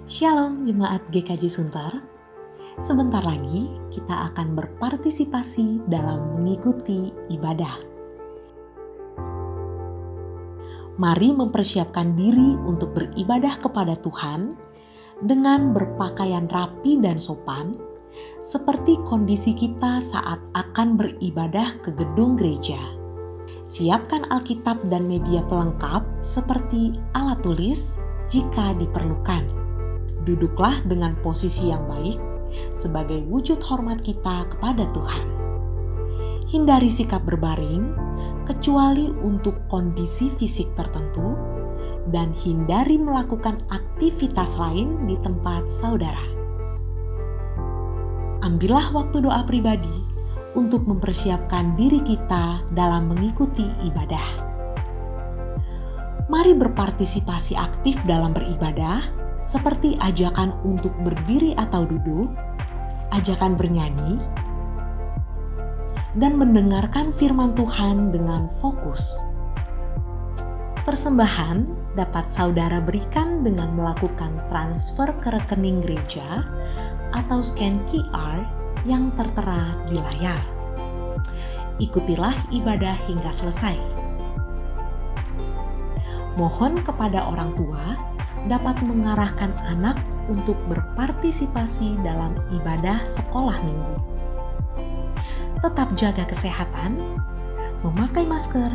Shalom Jemaat GKJ Sunter. Sebentar lagi kita akan berpartisipasi dalam mengikuti ibadah. Mari mempersiapkan diri untuk beribadah kepada Tuhan dengan berpakaian rapi dan sopan, seperti kondisi kita saat akan beribadah ke gedung gereja. Siapkan Alkitab dan media pelengkap seperti alat tulis jika diperlukan. Duduklah dengan posisi yang baik sebagai wujud hormat kita kepada Tuhan. Hindari sikap berbaring kecuali untuk kondisi fisik tertentu dan hindari melakukan aktivitas lain di tempat saudara. Ambillah waktu doa pribadi untuk mempersiapkan diri kita dalam mengikuti ibadah. Mari berpartisipasi aktif dalam beribadah, seperti ajakan untuk berdiri atau duduk, ajakan bernyanyi, dan mendengarkan firman Tuhan dengan fokus. Persembahan dapat saudara berikan dengan melakukan transfer ke rekening gereja atau scan QR yang tertera di layar. Ikutilah ibadah hingga selesai. Mohon kepada orang tua dapat mengarahkan anak untuk berpartisipasi dalam ibadah sekolah minggu. Tetap jaga kesehatan, memakai masker,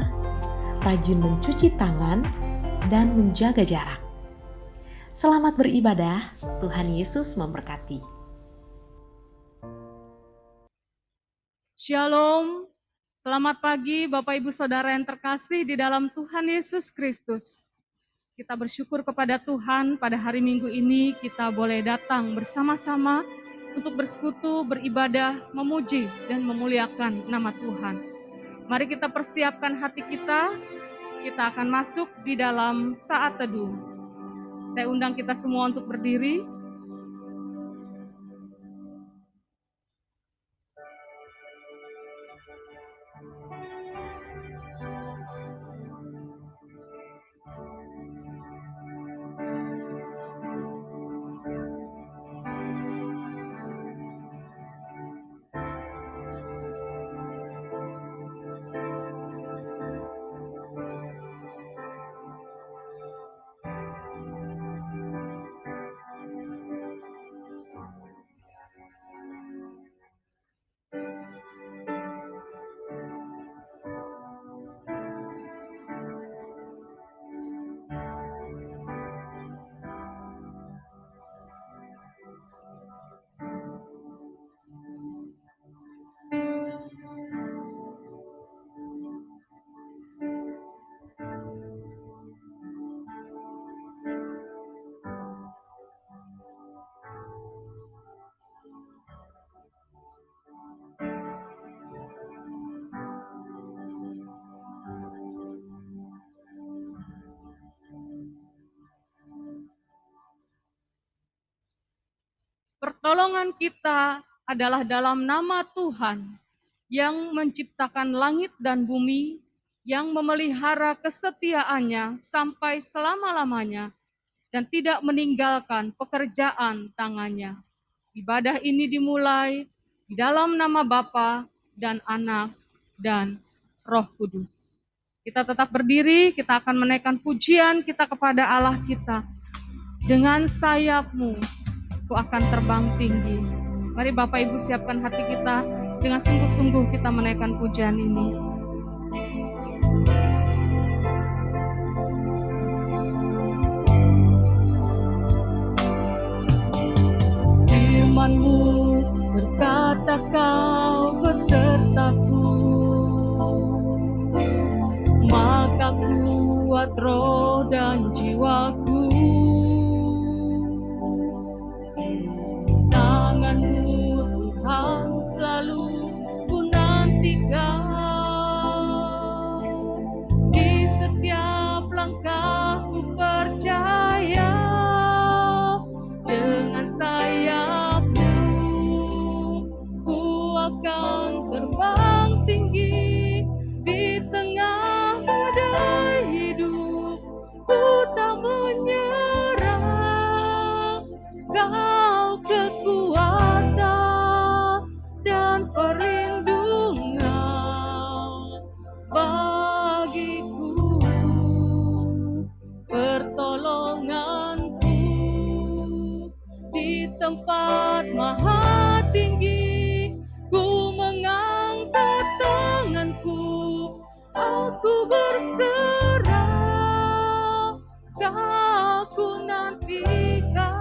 rajin mencuci tangan, dan menjaga jarak. Selamat beribadah, Tuhan Yesus memberkati. Shalom, selamat pagi Bapak Ibu Saudara yang terkasih di dalam Tuhan Yesus Kristus. Kita bersyukur kepada Tuhan pada hari Minggu ini kita boleh datang bersama-sama untuk bersekutu, beribadah, memuji dan memuliakan nama Tuhan. Mari kita persiapkan hati kita akan masuk di dalam saat teduh. Saya undang kita semua untuk berdiri. Pertolongan kita adalah dalam nama Tuhan yang menciptakan langit dan bumi, yang memelihara kesetiaannya sampai selama-lamanya dan tidak meninggalkan pekerjaan tangannya. Ibadah ini dimulai di dalam nama Bapa dan Anak dan Roh Kudus. Kita tetap berdiri, kita akan menaikkan pujian kita kepada Allah kita. Dengan sayapmu Aku akan terbang tinggi. Mari Bapak Ibu siapkan hati kita, dengan sungguh-sungguh kita menaikkan pujian ini. Firman-Mu berkata Kau besertaku, maka kuat roh dan jiwaku. Tuhan selalu ku nantikan, di setiap langkah ku percaya, dengan sayap-Mu ku akan terbang tinggi, di tengah badai hidup ku tak Aku berserah, aku nantikan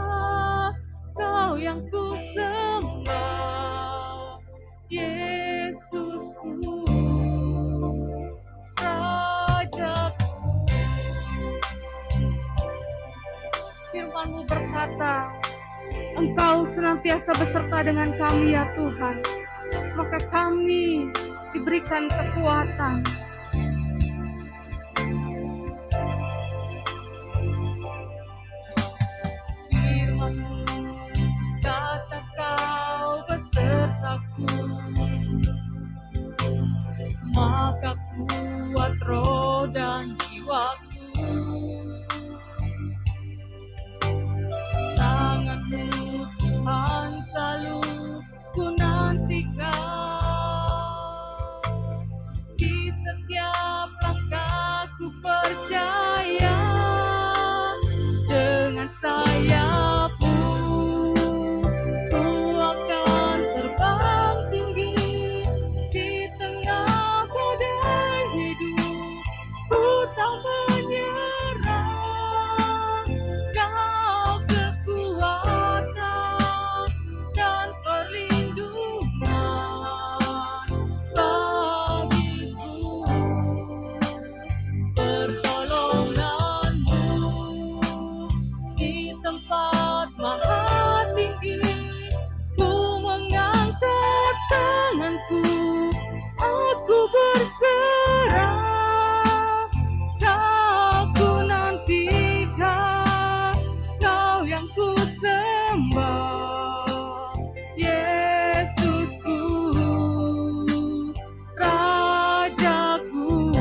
Kau yang ku sembah, Yesusku, Rajaku. Firman-Mu berkata, Engkau senantiasa beserta dengan kami ya Tuhan. Maka kami diberikan kekuatan. Firman-Mu, kata Kau besertaku, maka kuat roh dan jiwaku. Tangan-Mu Tuhan selalu ku nantikan. Di setiap langkahku percaya, dengan sayap-Mu ku akan terbang tinggi. Di tengah badai hidup ku tak menyerah. Kau kekuatan dan perlindungan bagiku. Pertolongan-Mu di tempat maha tinggi. Ku mengangkat tanganku, aku berserah. Kau ku nantikan, Kau yang ku sembah, Yesusku, Rajaku.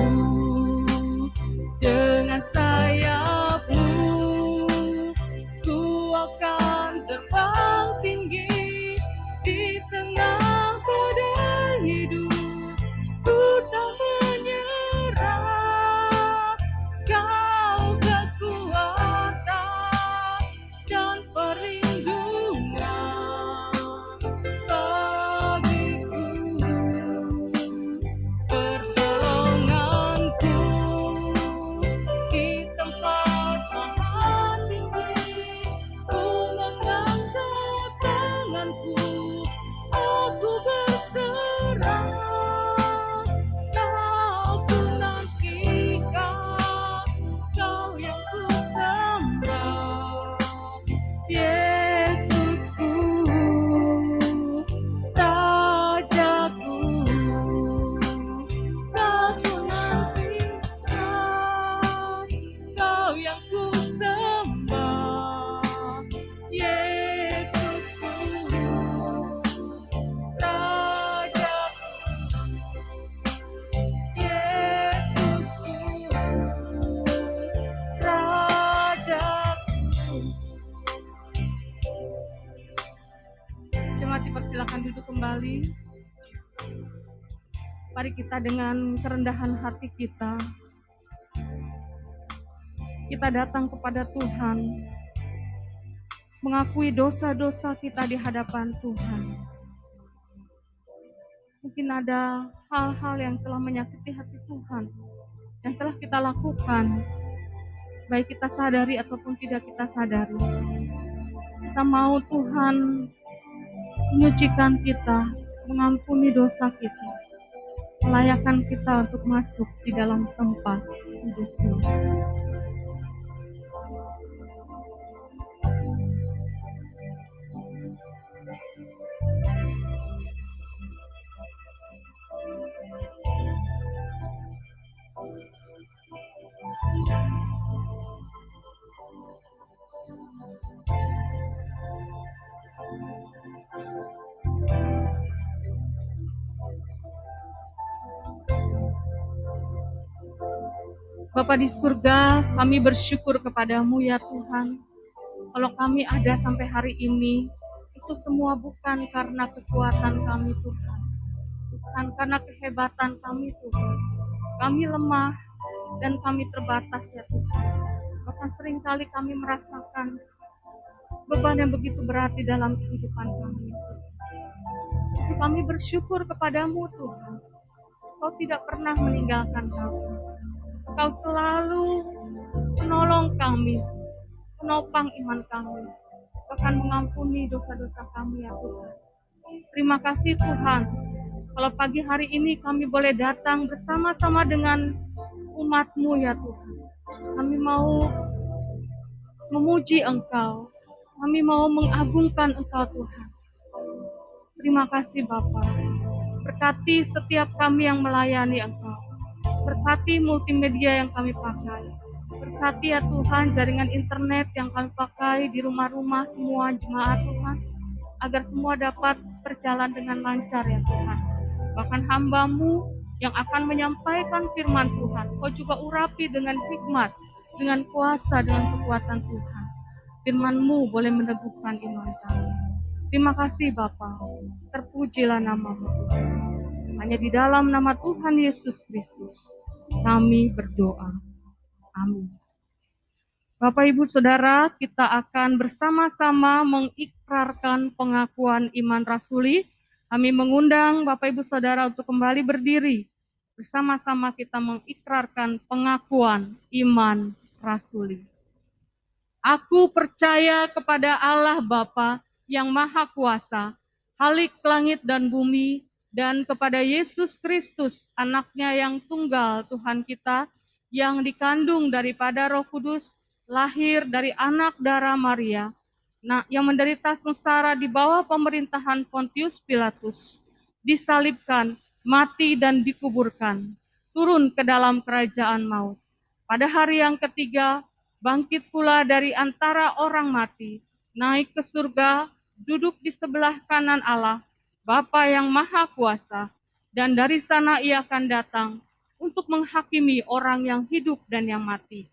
Dengan sayap-Mu ku akan terbang tinggi. Di tengah badai hidup ku tak menyerah. Kau kekuatan dan perlindungan bagiku. Pertolonganku di tempat maha tinggi. Ku mengangkat tanganku, aku berserah. Kau ku nantikan, Kau yang ku sembah, Yesusku, Rajaku. Kau ku nantikan, Kau yang ku sembah, Yesusku, Rajaku. Yesusku, Rajaku. Jemaat dipersilakan duduk kembali. Mari kita dengan kerendahan hati kita datang kepada Tuhan, mengakui dosa-dosa kita di hadapan Tuhan. Mungkin ada hal-hal yang telah menyakiti hati Tuhan, yang telah kita lakukan, baik kita sadari ataupun tidak kita sadari. Kita mau Tuhan menyucikan kita, mengampuni dosa kita, melayakkan kita untuk masuk di dalam tempat kudus-Nya. Bapa di surga, kami bersyukur kepadamu ya Tuhan. Kalau kami ada sampai hari ini, itu semua bukan karena kekuatan kami Tuhan. Bukan karena kehebatan kami Tuhan. Kami lemah dan kami terbatas ya Tuhan. Bahkan seringkali kami merasakan beban yang begitu berat di dalam kehidupan kami. Tapi kami bersyukur kepadamu Tuhan. Engkau tidak pernah meninggalkan kami. Engkau selalu menolong kami, menopang iman kami, bahkan mengampuni dosa-dosa kami ya Tuhan. Terima kasih Tuhan, kalau pagi hari ini kami boleh datang bersama-sama dengan umat-Mu ya Tuhan. Kami mau memuji Engkau, kami mau mengagungkan Engkau Tuhan. Terima kasih Bapa. Berkati setiap kami yang melayani Engkau. Berkati multimedia yang kami pakai. Berkati ya Tuhan jaringan internet yang kami pakai di rumah-rumah semua jemaat Tuhan. Agar semua dapat berjalan dengan lancar ya Tuhan. Bahkan hamba-Mu yang akan menyampaikan firman Tuhan, Kau juga urapi dengan hikmat, dengan kuasa, dengan kekuatan Tuhan. Firman-Mu boleh meneguhkan iman kami. Terima kasih Bapa. Terpujilah nama-Mu Tuhan. Hanya di dalam nama Tuhan Yesus Kristus kami berdoa. Amin. Bapak Ibu Saudara, kita akan bersama-sama mengikrarkan pengakuan iman rasuli. Kami mengundang Bapak Ibu Saudara untuk kembali berdiri. Bersama-sama kita mengikrarkan pengakuan iman rasuli. Aku percaya kepada Allah Bapa yang Maha Kuasa, Khalik langit dan bumi, dan kepada Yesus Kristus, anaknya yang tunggal Tuhan kita, yang dikandung daripada Roh Kudus, lahir dari anak darah Maria, yang menderita sengsara di bawah pemerintahan Pontius Pilatus, disalibkan, mati dan dikuburkan, turun ke dalam kerajaan maut. Pada hari yang ketiga, bangkit pula dari antara orang mati, naik ke surga, duduk di sebelah kanan Allah, Bapa yang Maha Kuasa, dan dari sana ia akan datang untuk menghakimi orang yang hidup dan yang mati.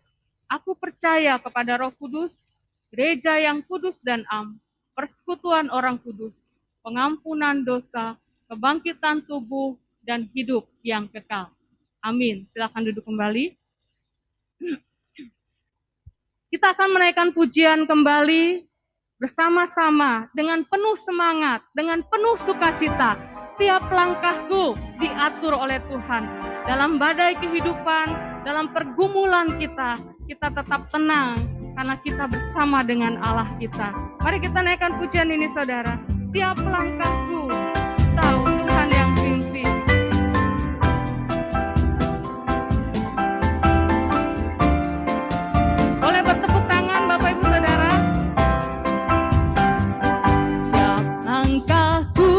Aku percaya kepada Roh Kudus, gereja yang kudus dan am, persekutuan orang kudus, pengampunan dosa, kebangkitan tubuh, dan hidup yang kekal. Amin. Silakan duduk kembali. Kita akan menaikkan pujian kembali bersama-sama dengan penuh semangat, dengan penuh sukacita. Tiap langkahku diatur oleh Tuhan. Dalam badai kehidupan, dalam pergumulan kita tetap tenang karena kita bersama dengan Allah kita. Mari kita naikkan pujian ini saudara. Tiap langkahku tahu Tuhan yang pimpin. Boleh bertepuk tangan Bapak Ibu Saudara. Tiap langkahku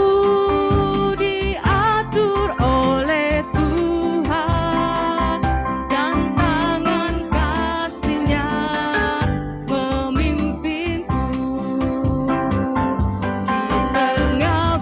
diatur oleh Tuhan, dan tangan kasih-Nya memimpinku. Di tengah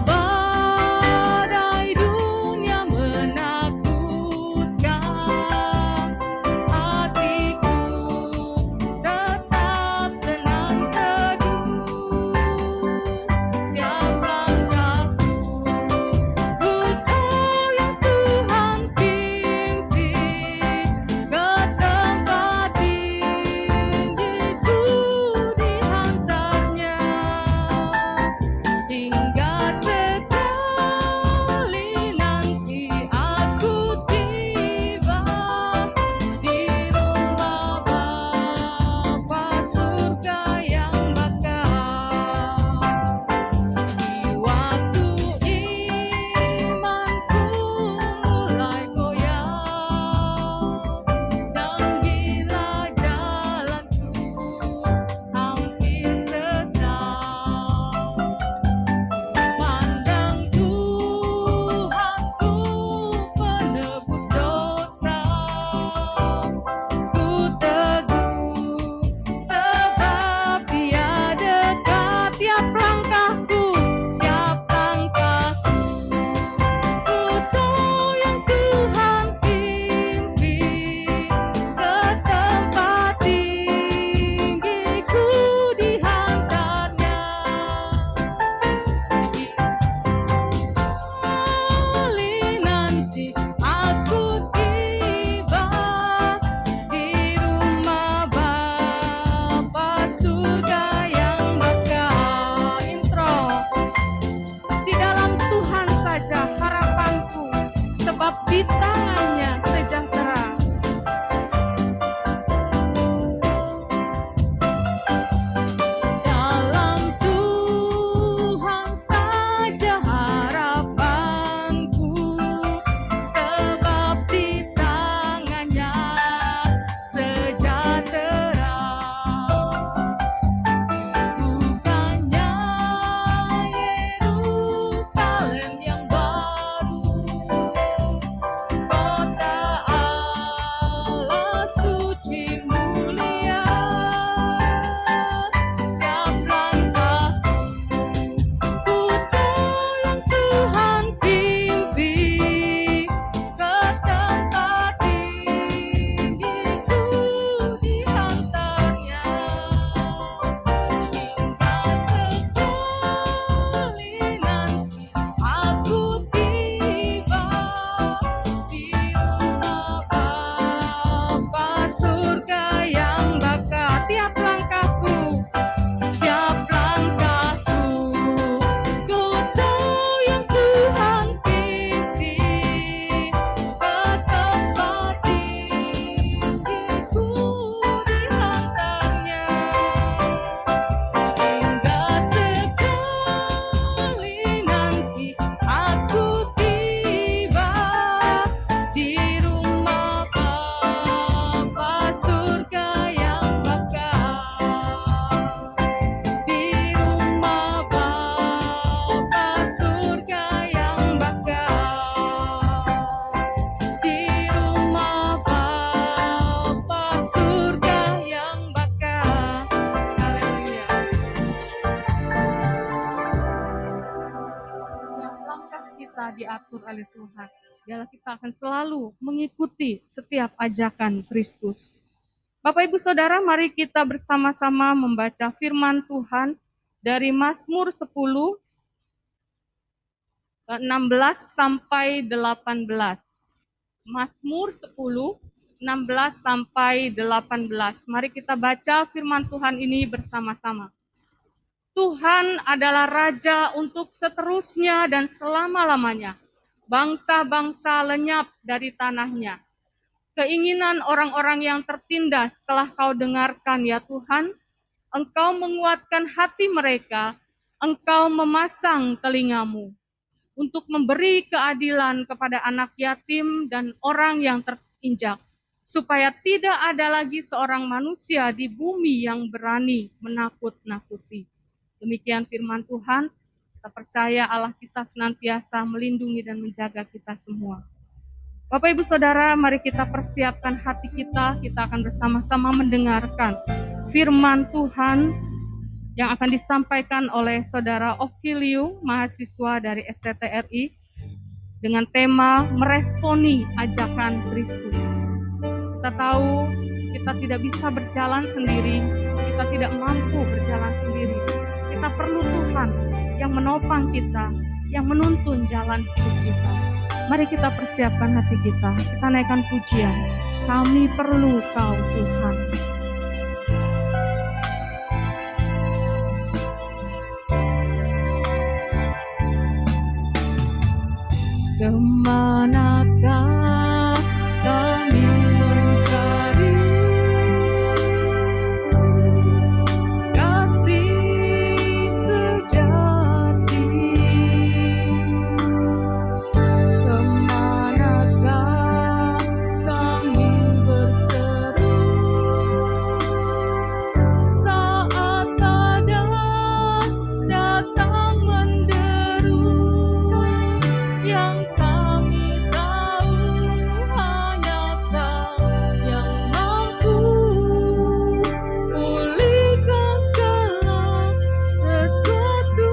kita diatur oleh Tuhan. Biarlah kita akan selalu mengikuti setiap ajakan Kristus. Bapak Ibu Saudara, mari kita bersama-sama membaca firman Tuhan dari Mazmur 10, 16 sampai 18. Mazmur 10, 16 sampai 18. Mari kita baca firman Tuhan ini bersama-sama. Tuhan adalah Raja untuk seterusnya dan selama-lamanya. Bangsa-bangsa lenyap dari tanahnya. Keinginan orang-orang yang tertindas telah kau dengarkan ya Tuhan. Engkau menguatkan hati mereka, engkau memasang telingamu untuk memberi keadilan kepada anak yatim dan orang yang terinjak, supaya tidak ada lagi seorang manusia di bumi yang berani menakut-nakuti. Demikian firman Tuhan. Kita percaya Allah kita senantiasa melindungi dan menjaga kita semua. Bapak Ibu Saudara, mari kita persiapkan hati kita. Kita akan bersama-sama mendengarkan firman Tuhan yang akan disampaikan oleh Saudara Okiliu, mahasiswa dari STTRI, dengan tema meresponi ajakan Kristus. Kita tahu kita tidak bisa berjalan sendiri, kita tidak mampu berjalan sendiri. Kita perlu Tuhan yang menopang kita, yang menuntun jalan hidup kita. Mari kita persiapkan hati kita, kita naikkan pujian. Kami perlu Kau Tuhan. Kemanakah kami mencari kasih sejati? Kemanakah kami berseru saat keadaan datang menderu? Yang kami tahu hanya Kau yang mampu pulihkan segala sesuatu.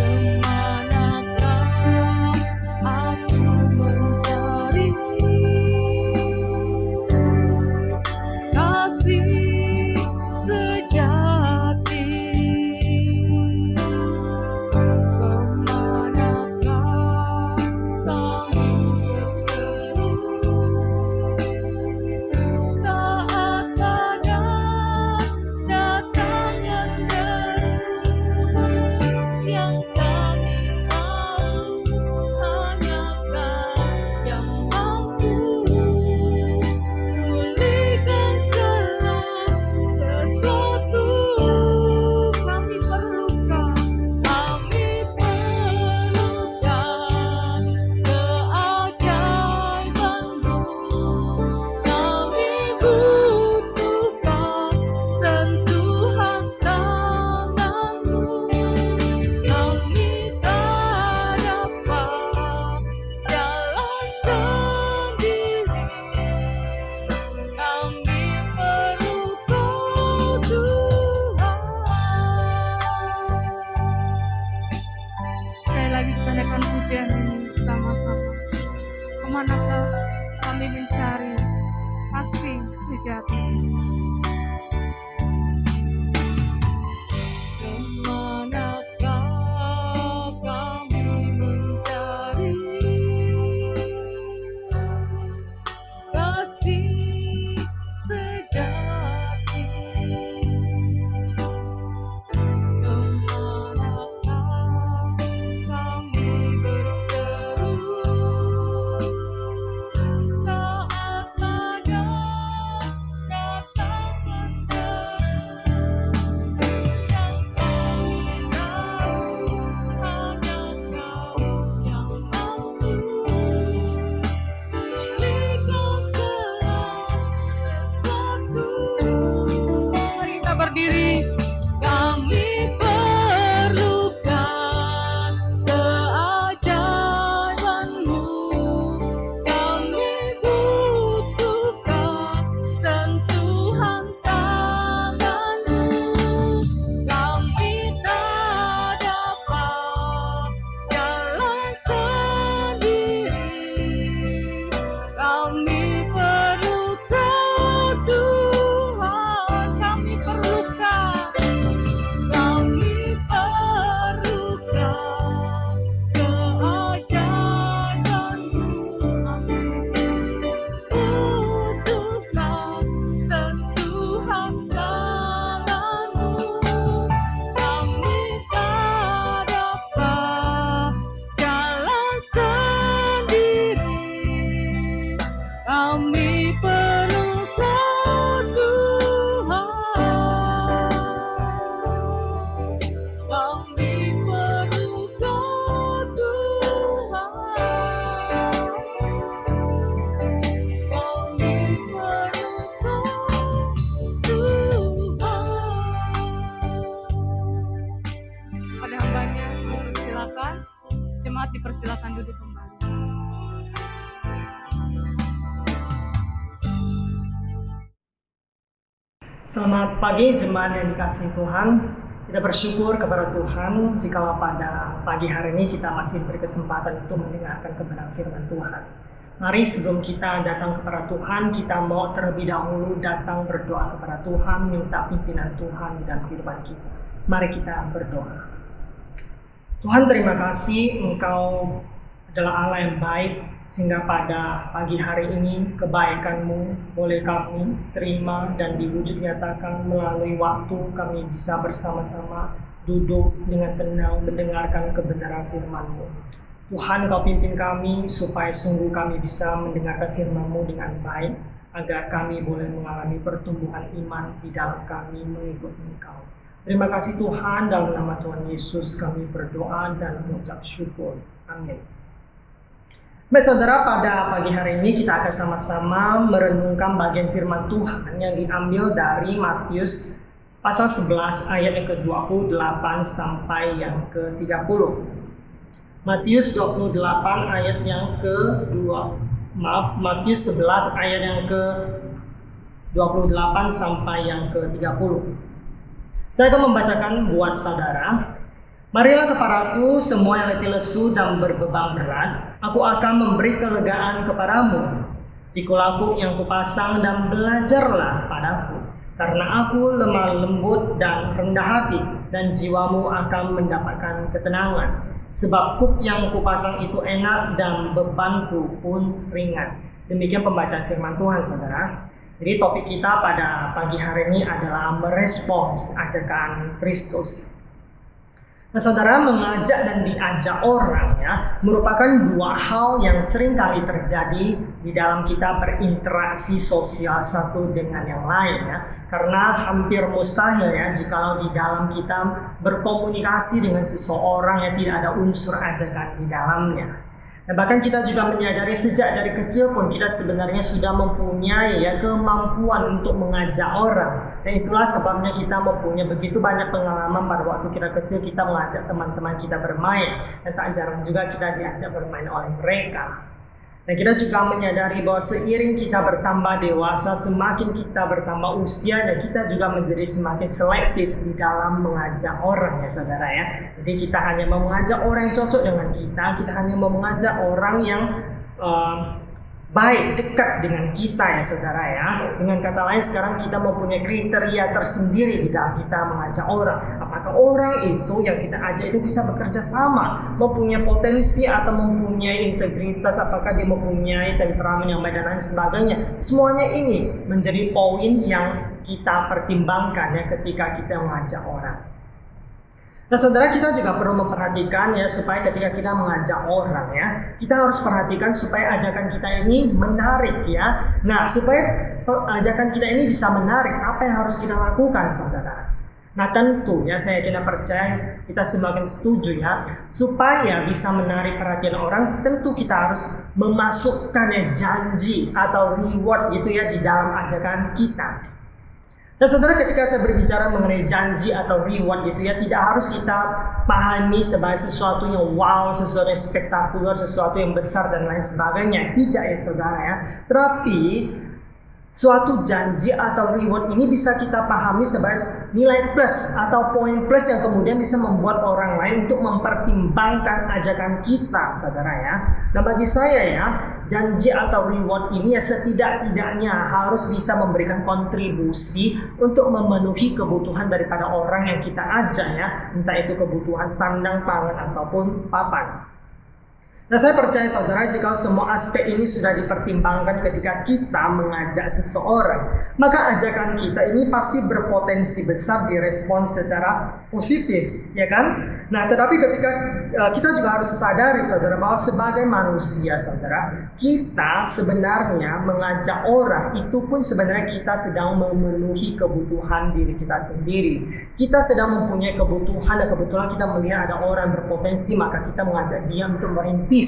Kemanakah aku mencari kasih sejati? Kemanakah kami berseru saat keadaan datang menderu? Yang kami tahu hanya Kau yang mampu pulihkan segala sesuatu. Kami perlu Kau, kami perlukan keajaiban-Mu. Kami butuhkan sentuhan tangan-Mu. Kami tak dapat jalan sendiri. Kami perlu Kau Tuhan. Sekali lagi kita naikkan pujian ini sama-sama. Kemanakah kami mencari kasih sejati? Kemanakah kami mencari kasih sejati? Kemanakah kami berseru saat keadaan datang Selamat pagi jemaat yang dikasihi Tuhan. Kita bersyukur kepada Tuhan jika pada pagi hari ini kita masih berkesempatan untuk mendengarkan kebenaran firman Tuhan. Mari sebelum kita datang kepada Tuhan, kita mau terlebih dahulu datang berdoa kepada Tuhan, minta pimpinan Tuhan dan kehidupan kita. Mari kita berdoa. Tuhan, terima kasih Engkau adalah Allah yang baik, sehingga pada pagi hari ini kebaikan-Mu boleh kami terima dan diwujud nyatakan melalui waktu kami bisa bersama-sama duduk dengan tenang mendengarkan kebenaran firman-Mu. Tuhan, Kau pimpin kami supaya sungguh kami bisa mendengarkan firman-Mu dengan baik, agar kami boleh mengalami pertumbuhan iman di dalam kami mengikut Engkau. Terima kasih Tuhan, dalam nama Tuhan Yesus kami berdoa dan mengucap syukur. Amin. Baik saudara, pada pagi hari ini kita akan sama-sama merenungkan bagian firman Tuhan yang diambil dari Matius pasal 11 ayat yang ke-28 sampai yang ke-30. Matius 28 ayat yang Matius 11 ayat yang ke-28 sampai yang ke-30. Saya akan membacakan buat saudara. Marilah kepadaku semua yang letih lesu dan berbeban berat, aku akan memberi kelegaan kepadamu. Pikulah aku yang kupasang dan belajarlah padaku, karena aku lemah lembut dan rendah hati, dan jiwamu akan mendapatkan ketenangan. Sebab kuk yang kupasang itu enak dan bebanku pun ringan. Demikian pembacaan firman Tuhan, saudara. Jadi topik kita pada pagi hari ini adalah merespons ajakan Kristus. Nah saudara, mengajak dan diajak orang merupakan dua hal yang sering kali terjadi di dalam kita berinteraksi sosial satu dengan yang lain Karena hampir mustahil jikalau di dalam kita berkomunikasi dengan seseorang yang tidak ada unsur ajakan di dalamnya. Nah, bahkan kita juga menyadari sejak dari kecil pun kita sebenarnya sudah mempunyai kemampuan untuk mengajak orang. Dan itulah sebabnya kita mempunyai begitu banyak pengalaman pada waktu kita kecil kita mengajak teman-teman kita bermain. Dan tak jarang juga kita diajak bermain oleh mereka. Dan kita juga menyadari bahwa seiring kita bertambah dewasa, semakin kita bertambah usia, dan kita juga menjadi semakin selektif di dalam mengajak orang saudara Jadi kita hanya mau mengajak orang yang cocok dengan kita hanya mau mengajak orang yang baik, dekat dengan kita saudara Dengan kata lain sekarang kita mempunyai kriteria tersendiri di dalam kita mengajak orang. Apakah orang itu yang kita ajak itu bisa bekerja sama, mempunyai potensi atau mempunyai integritas, apakah dia mempunyai temperamen yang baik dan lain sebagainya. Semuanya ini menjadi poin yang kita pertimbangkan ketika kita mengajak orang. Nah saudara, kita juga perlu memperhatikan supaya ketika kita mengajak orang kita harus perhatikan supaya ajakan kita ini menarik Nah supaya ajakan kita ini bisa menarik, apa yang harus kita lakukan saudara? Nah tentu saya tidak percaya kita semakin setuju supaya bisa menarik perhatian orang, tentu kita harus memasukkan janji atau reward di dalam ajakan kita. Nah saudara, ketika saya berbicara mengenai janji atau reward tidak harus kita pahami sebagai sesuatu yang wow, sesuatu yang spektakuler, sesuatu yang besar dan lain sebagainya. Tidak saudara Tetapi suatu janji atau reward ini bisa kita pahami sebagai nilai plus atau poin plus yang kemudian bisa membuat orang lain untuk mempertimbangkan ajakan kita saudara Nah bagi saya janji atau reward ini setidak-tidaknya harus bisa memberikan kontribusi untuk memenuhi kebutuhan daripada orang yang kita ajak entah itu kebutuhan sandang, pangan ataupun papan. Nah saya percaya saudara, jika semua aspek ini sudah dipertimbangkan ketika kita mengajak seseorang, maka ajakan kita ini pasti berpotensi besar direspons secara positif, Nah tetapi ketika kita juga harus sadari saudara, bahwa sebagai manusia saudara, kita sebenarnya mengajak orang itu pun sebenarnya kita sedang memenuhi kebutuhan diri kita sendiri. Kita sedang mempunyai kebutuhan, dan kebetulan kita melihat ada orang berpotensi, maka kita mengajak dia untuk merintis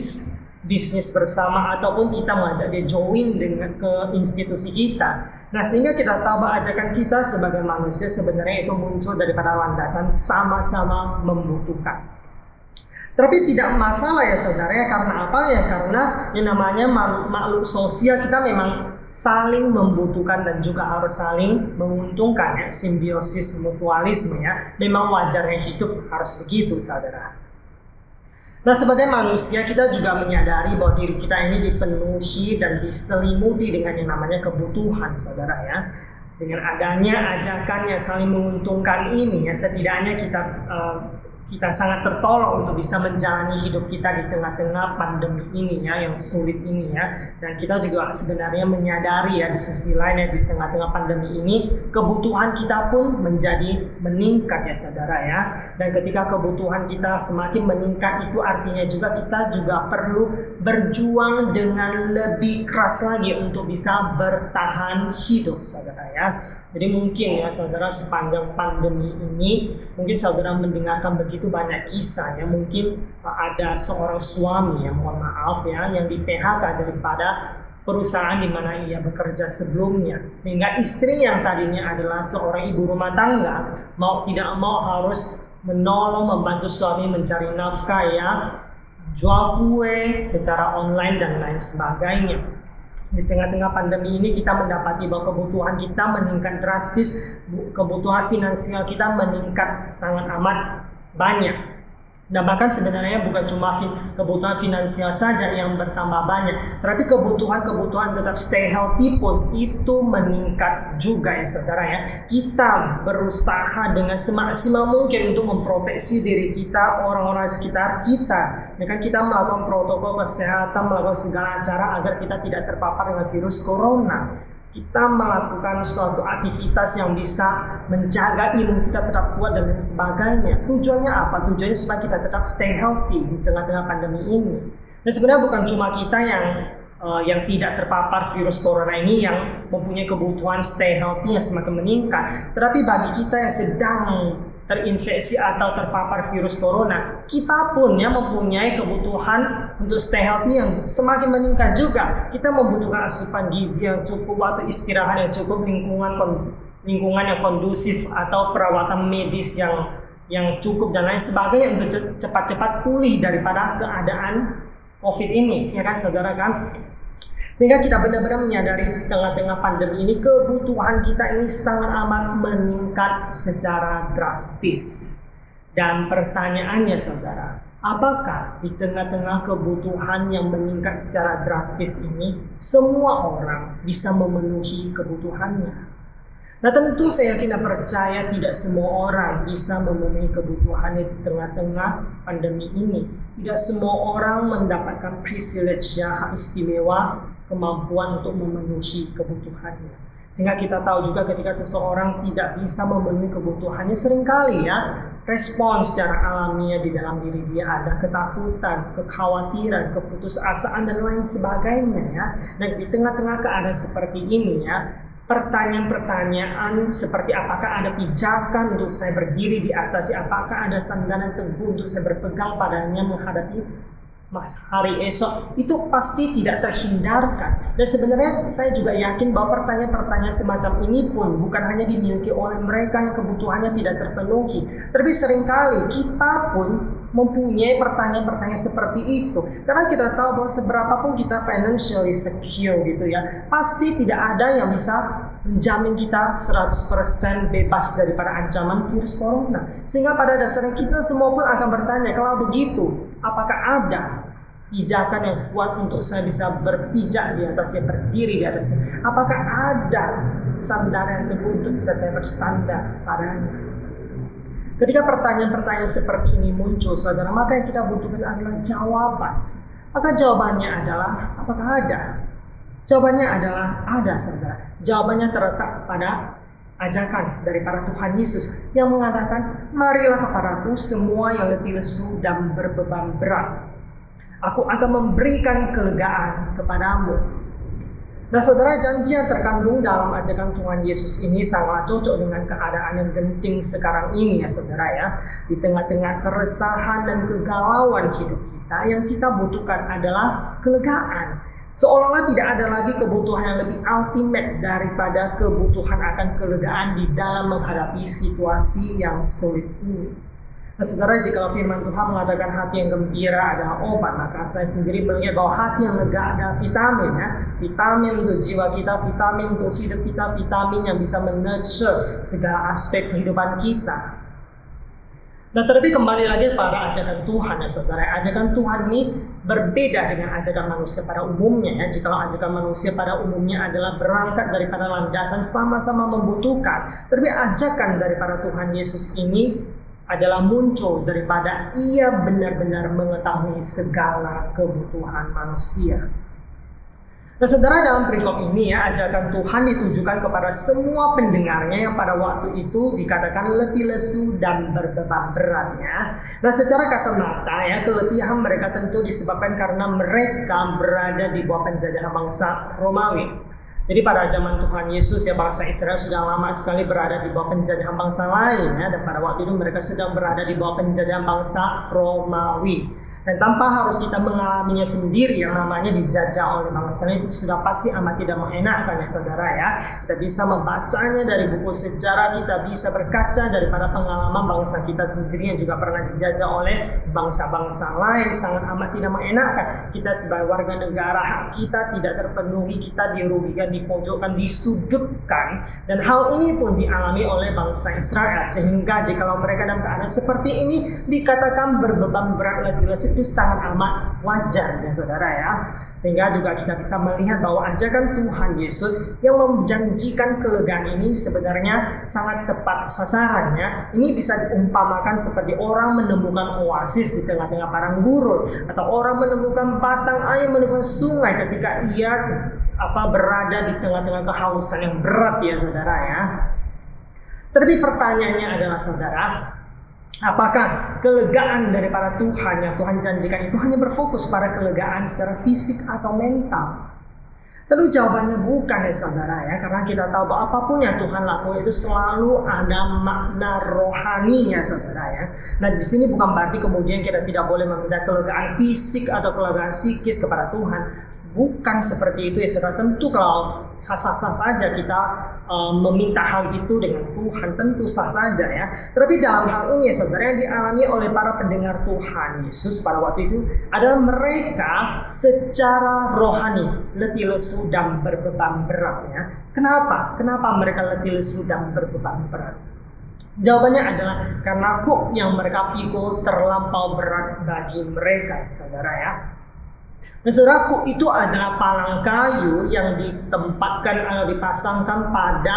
bisnis bersama, ataupun kita mengajak dia join dengan ke institusi kita. Nah sehingga kita tahu bahwa ajakan kita sebagai manusia sebenarnya itu muncul daripada landasan sama-sama membutuhkan. Tapi tidak masalah ya saudara ya, karena apa ya? Karena yang namanya makhluk sosial, kita memang saling membutuhkan dan juga harus saling menguntungkan ya, simbiosis mutualisme ya. Memang wajarnya hidup harus begitu saudara. Nah, sebagai manusia kita juga menyadari bahwa diri kita ini dipenuhi dan diselimuti dengan yang namanya kebutuhan saudara ya. Dengan adanya ajakan yang saling menguntungkan ini ya, setidaknya kita sangat tertolong untuk bisa menjalani hidup kita di tengah-tengah pandemi ini ya, yang sulit ini ya. Dan kita juga sebenarnya menyadari ya, di sisi lain ya, di tengah-tengah pandemi ini kebutuhan kita pun menjadi meningkat ya saudara ya. Dan ketika kebutuhan kita semakin meningkat, itu artinya juga kita juga perlu berjuang dengan lebih keras lagi untuk bisa bertahan hidup saudara ya. Jadi mungkin ya saudara, sepanjang pandemi ini mungkin saudara mendengarkan begitu banyak kisah ya. Mungkin ada seorang suami ya, mohon maaf ya, yang di PHK daripada perusahaan di mana ia bekerja sebelumnya, sehingga istri yang tadinya adalah seorang ibu rumah tangga mau tidak mau harus menolong membantu suami mencari nafkah ya, jual kue secara online dan lain sebagainya. Di tengah-tengah pandemi ini kita mendapati bahwa kebutuhan kita meningkat drastis, kebutuhan finansial kita meningkat sangat amat banyak. Dan bahkan sebenarnya bukan cuma kebutuhan finansial saja yang bertambah banyak, tapi kebutuhan tetap stay healthy pun itu meningkat juga ya saudara ya. Kita berusaha dengan semaksimal mungkin untuk memproteksi diri kita, orang-orang sekitar kita. Ya kan, kita melakukan protokol kesehatan, melakukan segala cara agar kita tidak terpapar dengan virus corona. Kita melakukan suatu aktivitas yang bisa menjaga imun kita tetap kuat dan lain sebagainya. Tujuannya apa? Tujuannya supaya kita tetap stay healthy di tengah-tengah pandemi ini. Dan sebenarnya bukan cuma kita yang tidak terpapar virus corona ini yang mempunyai kebutuhan stay healthy yang semakin meningkat. Tetapi bagi kita yang sedang terinfeksi atau terpapar virus corona, kita pun ya mempunyai kebutuhan untuk stay healthy yang semakin meningkat juga. Kita membutuhkan asupan gizi yang cukup, waktu istirahat yang cukup, lingkungan yang kondusif atau perawatan medis yang cukup dan lain sebagainya untuk cepat-cepat pulih daripada keadaan COVID ini, ya kan saudara kan? Sehingga kita benar-benar menyadari di tengah-tengah pandemi ini kebutuhan kita ini sangat amat meningkat secara drastis. Dan pertanyaannya saudara, apakah di tengah-tengah kebutuhan yang meningkat secara drastis ini semua orang bisa memenuhi kebutuhannya? Nah, tentu saya yakin dan percaya tidak semua orang bisa memenuhi kebutuhannya di tengah-tengah pandemi ini. Tidak semua orang mendapatkan privilege ya, hak istimewa, kemampuan untuk memenuhi kebutuhannya. Sehingga kita tahu juga ketika seseorang tidak bisa memenuhi kebutuhannya, seringkali ya respon secara alamiah di dalam diri dia ada ketakutan, kekhawatiran, keputusasaan dan lain sebagainya ya. Dan di tengah-tengah keadaan seperti ini ya, pertanyaan-pertanyaan seperti apakah ada pijakan untuk saya berdiri di atasnya, apakah ada sandaran teguh untuk saya berpegang padanya menghadapi hari esok, itu pasti tidak terhindarkan. Dan sebenarnya saya juga yakin bahwa pertanyaan-pertanyaan semacam ini pun bukan hanya dimiliki oleh mereka yang kebutuhannya tidak terpenuhi, tapi seringkali kita pun mempunyai pertanyaan-pertanyaan seperti itu. Karena kita tahu bahwa seberapapun kita financially secure gitu ya, pasti tidak ada yang bisa menjamin kita 100% bebas daripada ancaman virus corona. Sehingga pada dasarnya kita semua pun akan bertanya, kalau begitu, apakah ada pijakan yang kuat untuk saya bisa berpijak di atasnya, berdiri di atasnya? Apakah ada sandaran teguh untuk bisa saya bersandar padanya? Ketika pertanyaan-pertanyaan seperti ini muncul, saudara, maka yang kita butuhkan adalah jawaban. Maka jawabannya adalah, apakah ada? Jawabannya adalah ada, saudara. Jawabannya terletak pada ajakan daripada Tuhan Yesus yang mengatakan, marilah kepadaku semua yang letih lesu dan berbeban berat. Aku akan memberikan kelegaan kepadamu. Nah saudara, janji yang terkandung dalam ajakan Tuhan Yesus ini sangat cocok dengan keadaan yang genting sekarang ini ya saudara ya. Di tengah-tengah keresahan dan kegalauan hidup kita, yang kita butuhkan adalah kelegaan. Seolah-olah tidak ada lagi kebutuhan yang lebih ultimate daripada kebutuhan akan kelegaan di dalam menghadapi situasi yang sulit ini. Nah, saudara, jika firman Tuhan mengatakan hati yang gembira adalah obat, maka saya sendiri melihat bahwa hati yang lega adalah vitamin, ya. Vitamin untuk jiwa kita, vitamin untuk hidup kita, vitamin yang bisa men-nurture segala aspek kehidupan kita. Nah, terlebih kembali lagi pada ajakan Tuhan, ya saudara. Ajakan Tuhan ini berbeda dengan ajakan manusia pada umumnya, ya. Jikalau ajakan manusia pada umumnya adalah berangkat daripada landasan sama-sama membutuhkan, terlebih ajakan daripada Tuhan Yesus ini adalah muncul daripada ia benar-benar mengetahui segala kebutuhan manusia. Nah, saudara, dalam perikop ini, ya, ajakan Tuhan ditujukan kepada semua pendengarnya yang pada waktu itu dikatakan letih lesu dan berbeban berat, ya. Nah, secara kasat mata, ya, keletihan mereka tentu disebabkan karena mereka berada di bawah penjajahan bangsa Romawi. Jadi pada zaman Tuhan Yesus, ya, bangsa Israel sudah lama sekali berada di bawah penjajahan bangsa lain, ya, dan pada waktu itu mereka sedang berada di bawah penjajahan bangsa Romawi. Dan tanpa harus kita mengalaminya sendiri, yang namanya dijajah oleh bangsa itu sudah pasti amat tidak mengenakan, ya saudara, ya. Kita bisa membacanya dari buku sejarah, kita bisa berkaca daripada pengalaman bangsa kita sendiri yang juga pernah dijajah oleh bangsa-bangsa lain, sangat amat tidak mengenakan. Kita sebagai warga negara, hak kita tidak terpenuhi, kita dirugikan, dipojokkan, disudutkan, dan hal ini pun dialami oleh bangsa Israel. Sehingga jikalau mereka dalam keadaan seperti ini dikatakan berbeban berat letih itu sangat amat wajar, ya saudara, ya. Sehingga juga kita bisa melihat bahwa ajakan Tuhan Yesus yang menjanjikan kelegaan ini sebenarnya sangat tepat sasarannya. Ini bisa diumpamakan seperti orang menemukan oasis di tengah-tengah padang gurun, atau orang menemukan batang air, menemukan sungai ketika ia berada di tengah-tengah kehausan yang berat, ya saudara, ya. Tapi pertanyaannya adalah, saudara, apakah kelegaan daripada Tuhan yang Tuhan janjikan itu hanya berfokus pada kelegaan secara fisik atau mental? Tentu jawabannya bukan, ya saudara, ya, karena kita tahu bahwa apapun yang Tuhan lakukan itu selalu ada makna rohaninya, saudara, ya. Nah, di sini bukan berarti kemudian kita tidak boleh meminta kelegaan fisik atau kelegaan psikis kepada Tuhan. Bukan seperti itu, ya saudara. Tentu kalau sah-sah saja kita meminta hal itu dengan Tuhan, tentu sah saja, ya. Tapi dalam hal ini, ya saudara, yang dialami oleh para pendengar Tuhan Yesus pada waktu itu adalah mereka secara rohani letih lesu dan berbeban berat, ya. Kenapa? Kenapa mereka letih lesu dan berbeban berat? Jawabannya adalah karena kuk yang mereka pikul terlampau berat bagi mereka, saudara, ya. Nah, saudaraku, itu adalah palang kayu yang ditempatkan atau dipasangkan pada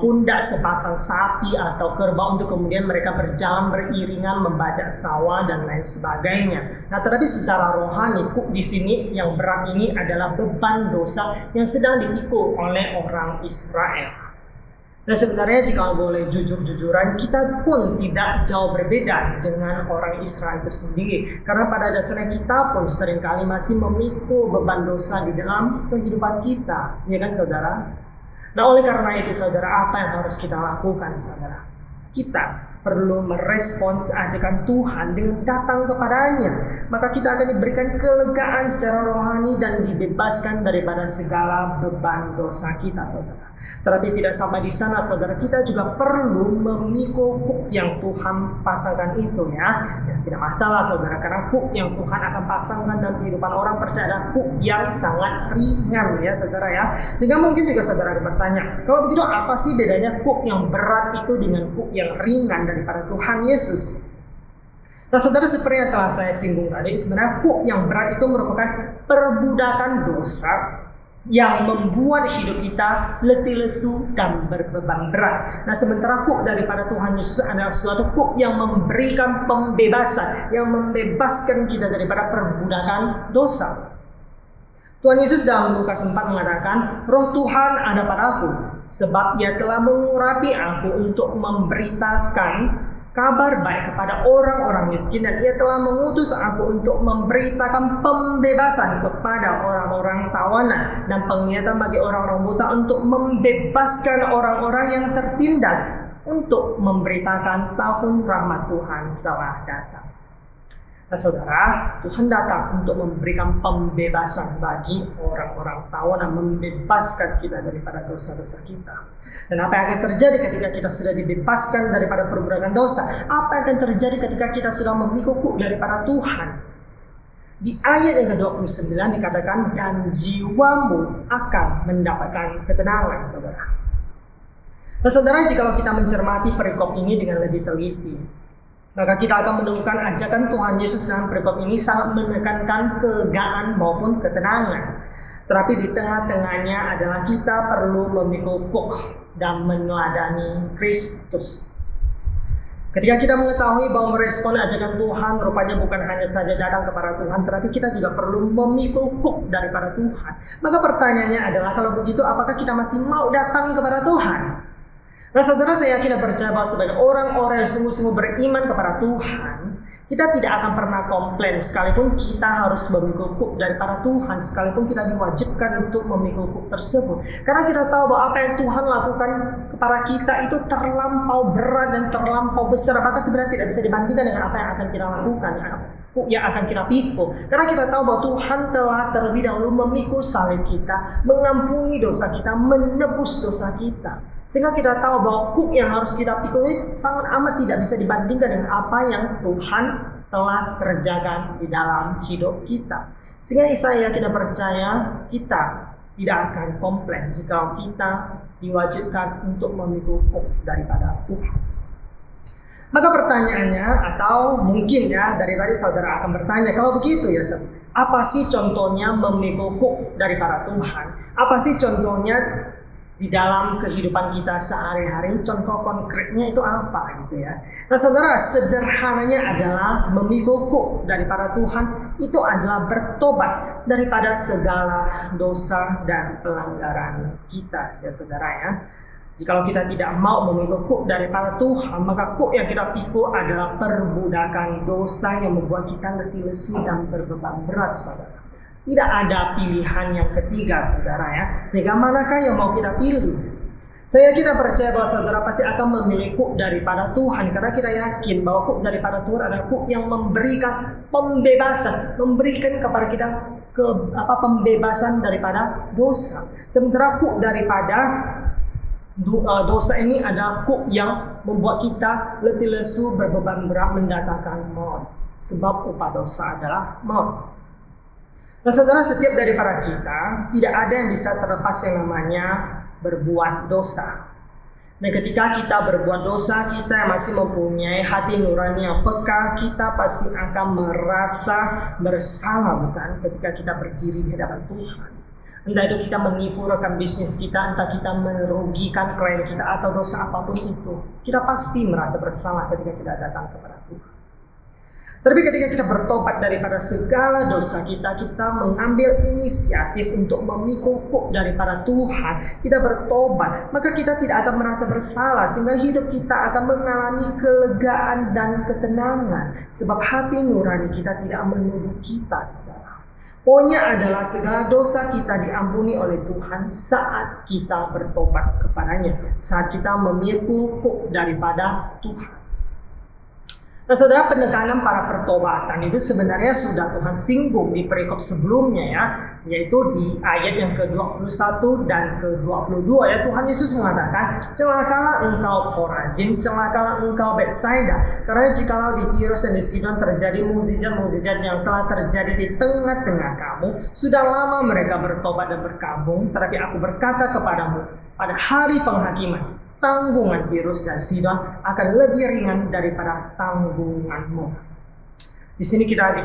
pundak sepasang sapi atau kerbau untuk kemudian mereka berjalan beriringan membajak sawah dan lain sebagainya. Nah, tetapi secara rohani, kuk di sini yang berat ini adalah beban dosa yang sedang dipikul oleh orang Israel. Nah, sebenarnya jika boleh jujur-jujuran, kita pun tidak jauh berbeda dengan orang Israel itu sendiri. Karena pada dasarnya kita pun seringkali masih memikul beban dosa di dalam kehidupan kita, ya kan, saudara? Nah, oleh karena itu, saudara, apa yang harus kita lakukan, saudara? Kita perlu merespons ajakan Tuhan dengan datang kepadanya. Maka kita akan diberikan kelegaan secara rohani dan dibebaskan daripada segala beban dosa kita, saudara. Tetapi tidak sampai di sana, saudara, kita juga perlu memikul kuk yang Tuhan pasangkan itu, ya. Ya, tidak masalah, saudara, karena kuk yang Tuhan akan pasangkan dalam kehidupan orang percaya adalah kuk yang sangat ringan, ya saudara, ya. Sehingga mungkin juga saudara bertanya, kalau begitu apa sih bedanya kuk yang berat itu dengan kuk yang ringan daripada Tuhan Yesus? Nah, saudara, seperti yang telah saya singgung tadi, sebenarnya kuk yang berat itu merupakan perbudakan dosa yang membuat hidup kita letih lesu dan berbeban berat. Nah, sementara kuk daripada Tuhan Yesus adalah suatu kuk yang memberikan pembebasan, yang membebaskan kita daripada perbudakan dosa. Tuhan Yesus dalam Lukas 4 mengatakan, Roh Tuhan ada padaku, sebab Ia telah mengurapi aku untuk memberitakan kabar baik kepada orang-orang miskin, dan Ia telah mengutus aku untuk memberitakan pembebasan kepada orang-orang tawanan dan penglihatan bagi orang-orang buta, untuk membebaskan orang-orang yang tertindas, untuk memberitakan tahun rahmat Tuhan telah datang. Nah saudara, Tuhan datang untuk memberikan pembebasan bagi orang-orang tawanan, membebaskan kita daripada dosa-dosa kita. Dan apa yang akan terjadi ketika kita sudah dibebaskan daripada perbudakan dosa? Apa yang akan terjadi ketika kita sudah memikul kuk daripada Tuhan? Di ayat yang ke-29 dikatakan, dan jiwamu akan mendapatkan ketenangan, saudara. Nah saudara, jika kita mencermati perikop ini dengan lebih teliti, maka kita akan menemukan ajakan Tuhan Yesus dalam perikop ini sangat menekankan kegaan maupun ketenangan. Tetapi di tengah-tengahnya adalah kita perlu memikul kuk dan meneladani Kristus. Ketika kita mengetahui bahwa merespon ajakan Tuhan rupanya bukan hanya saja datang kepada Tuhan, tetapi kita juga perlu memikul kuk daripada Tuhan. Maka pertanyaannya adalah, kalau begitu apakah kita masih mau datang kepada Tuhan? Nah saudara, saya yakin dan percaya bahwa sebagai orang-orang yang sungguh-sungguh beriman kepada Tuhan, kita tidak akan pernah komplain sekalipun kita harus memikul kuk daripada Tuhan, sekalipun kita diwajibkan untuk memikul kuk tersebut. Karena kita tahu bahwa apa yang Tuhan lakukan kepada kita itu terlampau berat dan terlampau besar, maka sebenarnya tidak bisa dibandingkan dengan apa yang akan kita lakukan, kuk yang akan kita pikul. Karena kita tahu bahwa Tuhan telah terlebih dahulu memikul salib kita, mengampuni dosa kita, menebus dosa kita. Sehingga kita tahu bahwa kuk yang harus kita pikul ini sangat amat tidak bisa dibandingkan dengan apa yang Tuhan telah kerjakan di dalam hidup kita. Sehingga saya yakin dan percaya kita tidak akan komplain jika kita diwajibkan untuk memikul kuk daripada Tuhan. Maka pertanyaannya, atau mungkin ya dari tadi saudara akan bertanya, kalau begitu ya, apa sih contohnya memikul kuk daripada Tuhan? Apa sih contohnya di dalam kehidupan kita sehari-hari? Contoh konkretnya itu apa gitu ya? Nah saudara, sederhananya adalah memikul kuk daripada Tuhan itu adalah bertobat daripada segala dosa dan pelanggaran kita ya saudara ya. Jikalau kita tidak mau memikul kuk daripada Tuhan, maka kuk yang kita pikul adalah perbudakan dosa yang membuat kita letih lesu dan berbeban berat saudara. Tidak ada pilihan yang ketiga saudara ya. Sehingga manakah yang mau kita pilih? Saya yakin dan percaya bahwa saudara pasti akan memilih kuk daripada Tuhan, karena kita yakin bahwa kuk daripada Tuhan adalah kuk yang memberikan pembebasan, memberikan kepada kita pembebasan daripada dosa. Sementara kuk daripada dosa ini adalah kuk yang membuat kita letih lesu, berbeban berat, mendatangkan maut. Sebab upah dosa adalah maut. Nah saudara, setiap daripada kita tidak ada yang bisa terlepas yang namanya berbuat dosa. Nah ketika kita berbuat dosa, kita yang masih mempunyai hati nurani yang peka, kita pasti akan merasa bersalah bukan ketika kita berdiri di hadapan Tuhan. Entah itu kita menipu rekan bisnis kita, entah kita merugikan klien kita atau dosa apapun itu, kita pasti merasa bersalah ketika kita datang kepada Tuhan. Tapi ketika kita bertobat daripada segala dosa kita, kita mengambil inisiatif untuk memikul kuk daripada Tuhan, kita bertobat, maka kita tidak akan merasa bersalah, sehingga hidup kita akan mengalami kelegaan dan ketenangan, sebab hati nurani kita tidak menuduh kita, saudara. Poinnya adalah segala dosa kita diampuni oleh Tuhan saat kita bertobat kepadanya, saat kita memikul kuk daripada Tuhan. Nah saudara, penekanan para pertobatan itu sebenarnya sudah Tuhan singgung di perikop sebelumnya ya, yaitu di ayat yang ke-21 dan ke-22 ya. Tuhan Yesus mengatakan, celakalah engkau Khorazin, celakalah engkau Betsaida, karena jikalau di Tirus dan di Sidon terjadi mukjizat-mukjizat yang telah terjadi di tengah-tengah kamu, sudah lama mereka bertobat dan berkabung, tetapi aku berkata kepadamu, pada hari penghakiman tanggungan Tirus dan Sidon akan lebih ringan daripada tanggunganmu. Di sini kita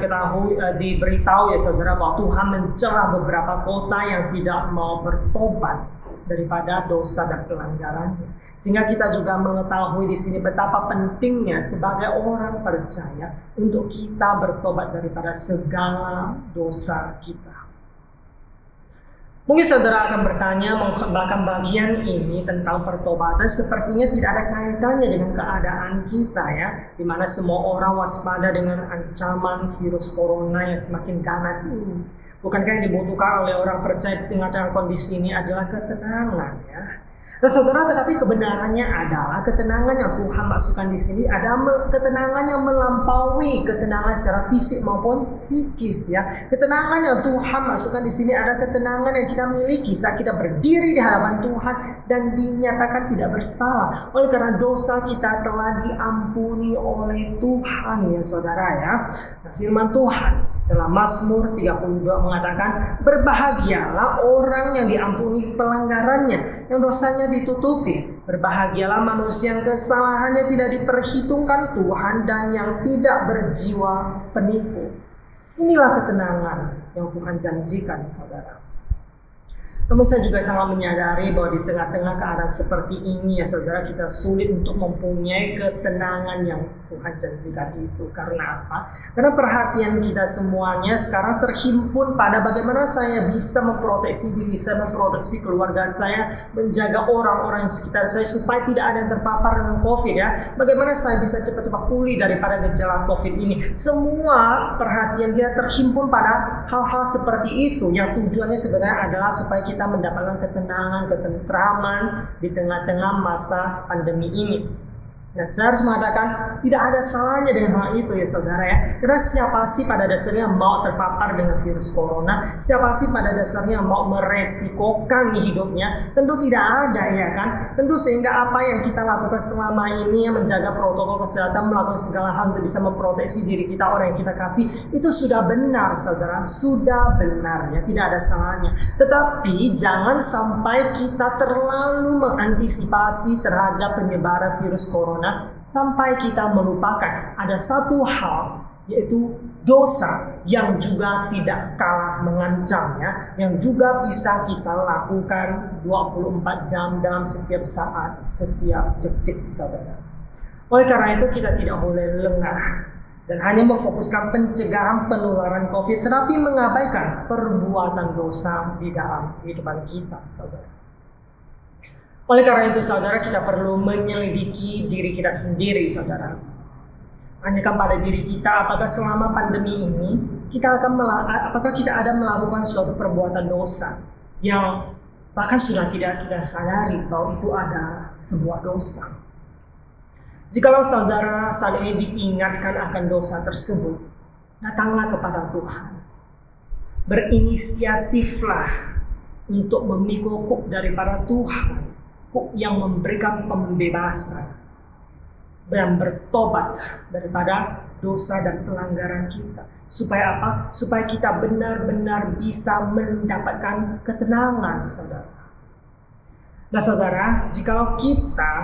diberitahu ya saudara, bahwa Tuhan mencela beberapa kota yang tidak mau bertobat daripada dosa dan pelanggarannya. Sehingga kita juga mengetahui di sini betapa pentingnya sebagai orang percaya untuk kita bertobat daripada segala dosa kita. Mungkin saudara akan bertanya, bahkan bagian ini tentang pertobatan sepertinya tidak ada kaitannya dengan keadaan kita ya, di mana semua orang waspada dengan ancaman virus corona yang semakin ganas ini. Bukankah yang dibutuhkan oleh orang percaya di tengah kondisi ini adalah ketenangan ya? Nah saudara, tetapi kebenarannya adalah ketenangan yang Tuhan masukkan di sini ada ketenangan yang melampaui ketenangan secara fisik maupun psikis ya. Ketenangan yang Tuhan masukkan di sini ada ketenangan yang kita miliki saat kita berdiri di hadapan Tuhan dan dinyatakan tidak bersalah. Oleh karena dosa kita telah diampuni oleh Tuhan ya saudara ya. Nah, firman Tuhan dalam Mazmur 32 mengatakan, berbahagialah orang yang diampuni pelanggarannya, yang dosanya ditutupi. Berbahagialah manusia yang kesalahannya tidak diperhitungkan Tuhan dan yang tidak berjiwa penipu. Inilah ketenangan yang Tuhan janjikan saudara. Namun saya juga sangat menyadari bahwa di tengah-tengah keadaan seperti ini ya saudara, kita sulit untuk mempunyai ketenangan yang Tuhan janjikan itu. Karena apa? Karena perhatian kita semuanya sekarang terhimpun pada bagaimana saya bisa memproteksi diri saya, memproteksi keluarga saya, menjaga orang-orang di sekitar saya supaya tidak ada yang terpapar dengan COVID ya. Bagaimana saya bisa cepat-cepat pulih daripada gejala COVID ini. Semua perhatian kita terhimpun pada hal-hal seperti itu yang tujuannya sebenarnya adalah supaya kita mendapatkan ketenangan, ketentraman di tengah-tengah masa pandemi ini. Dan saya harus mengatakan tidak ada salahnya dengan hal itu ya saudara ya. Karena siapa sih pada dasarnya mau terpapar dengan virus corona? Siapa sih pada dasarnya mau meresikokan hidupnya? Tentu tidak ada ya kan. Tentu sehingga apa yang kita lakukan selama ini yang menjaga protokol kesehatan, melakukan segala hal untuk bisa memproteksi diri kita, orang yang kita kasih, itu sudah benar saudara. Sudah benar ya, tidak ada salahnya. Tetapi jangan sampai kita terlalu mengantisipasi terhadap penyebaran virus corona sampai kita melupakan ada satu hal, yaitu dosa yang juga tidak kalah mengancamnya, yang juga bisa kita lakukan 24 jam dalam setiap saat, setiap detik saudara. Oleh karena itu kita tidak boleh lengah dan hanya memfokuskan pencegahan penularan COVID, tetapi mengabaikan perbuatan dosa di dalam kehidupan kita saudara. Oleh karena itu saudara, kita perlu menyelidiki diri kita sendiri saudara. Tanyakan pada diri kita, apakah selama pandemi ini apakah kita ada melakukan suatu perbuatan dosa yang bahkan sudah tidak kita sadari bahwa itu ada sebuah dosa. Jikalau saudara saat ini diingatkan akan dosa tersebut, datanglah kepada Tuhan. Berinisiatiflah untuk memikul kuk daripada Tuhan yang memberikan pembebasan dan bertobat daripada dosa dan pelanggaran kita. Supaya apa? Supaya kita benar-benar bisa mendapatkan ketenangan saudara. Nah saudara, jikalau kita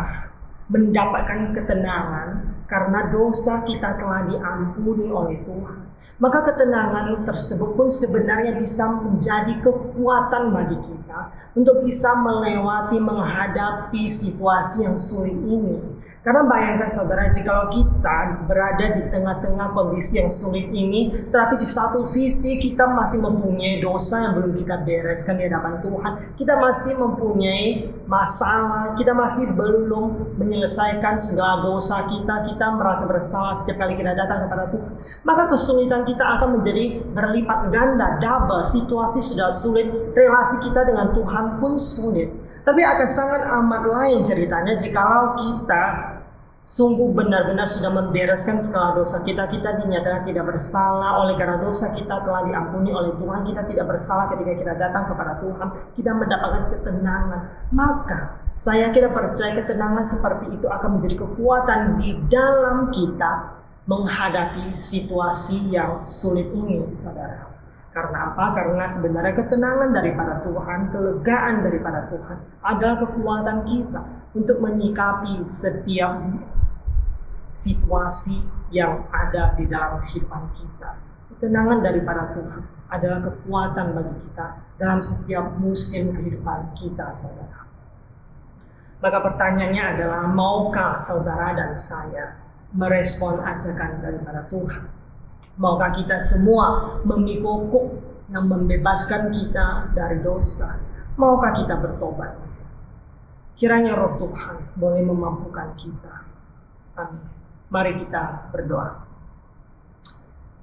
mendapatkan ketenangan karena dosa kita telah diampuni oleh Tuhan, maka ketenangan tersebut pun sebenarnya bisa menjadi kekuatan bagi kita untuk bisa menghadapi situasi yang sulit ini. Karena bayangkan saudara, jikalau kita berada di tengah-tengah kondisi yang sulit ini, tetapi di satu sisi kita masih mempunyai dosa yang belum kita bereskan di hadapan Tuhan, kita masih mempunyai masalah, kita masih belum menyelesaikan segala dosa kita merasa bersalah setiap kali kita datang kepada Tuhan, maka kesulitan kita akan menjadi berlipat ganda, double. Situasi sudah sulit, relasi kita dengan Tuhan pun sulit. Tapi akan sangat amat lain ceritanya jikalau kita sungguh benar-benar sudah membereskan segala dosa kita dinyatakan tidak bersalah. Oleh karena dosa kita telah diampuni oleh Tuhan, kita tidak bersalah ketika kita datang kepada Tuhan, kita mendapatkan ketenangan. Maka saya kira percaya ketenangan seperti itu akan menjadi kekuatan di dalam kita menghadapi situasi yang sulit ini saudara. Karena apa? Karena sebenarnya ketenangan daripada Tuhan, kelegaan daripada Tuhan adalah kekuatan kita untuk menyikapi setiap situasi yang ada di dalam kehidupan kita. Ketenangan daripada Tuhan adalah kekuatan bagi kita dalam setiap musim kehidupan kita, saudara. Maka pertanyaannya adalah, maukah saudara dan saya merespon ajakan daripada Tuhan? Maukah kita semua memikul kuk yang membebaskan kita dari dosa? Maukah kita bertobat? Kiranya Roh Tuhan boleh memampukan kita. Amin. Mari kita berdoa.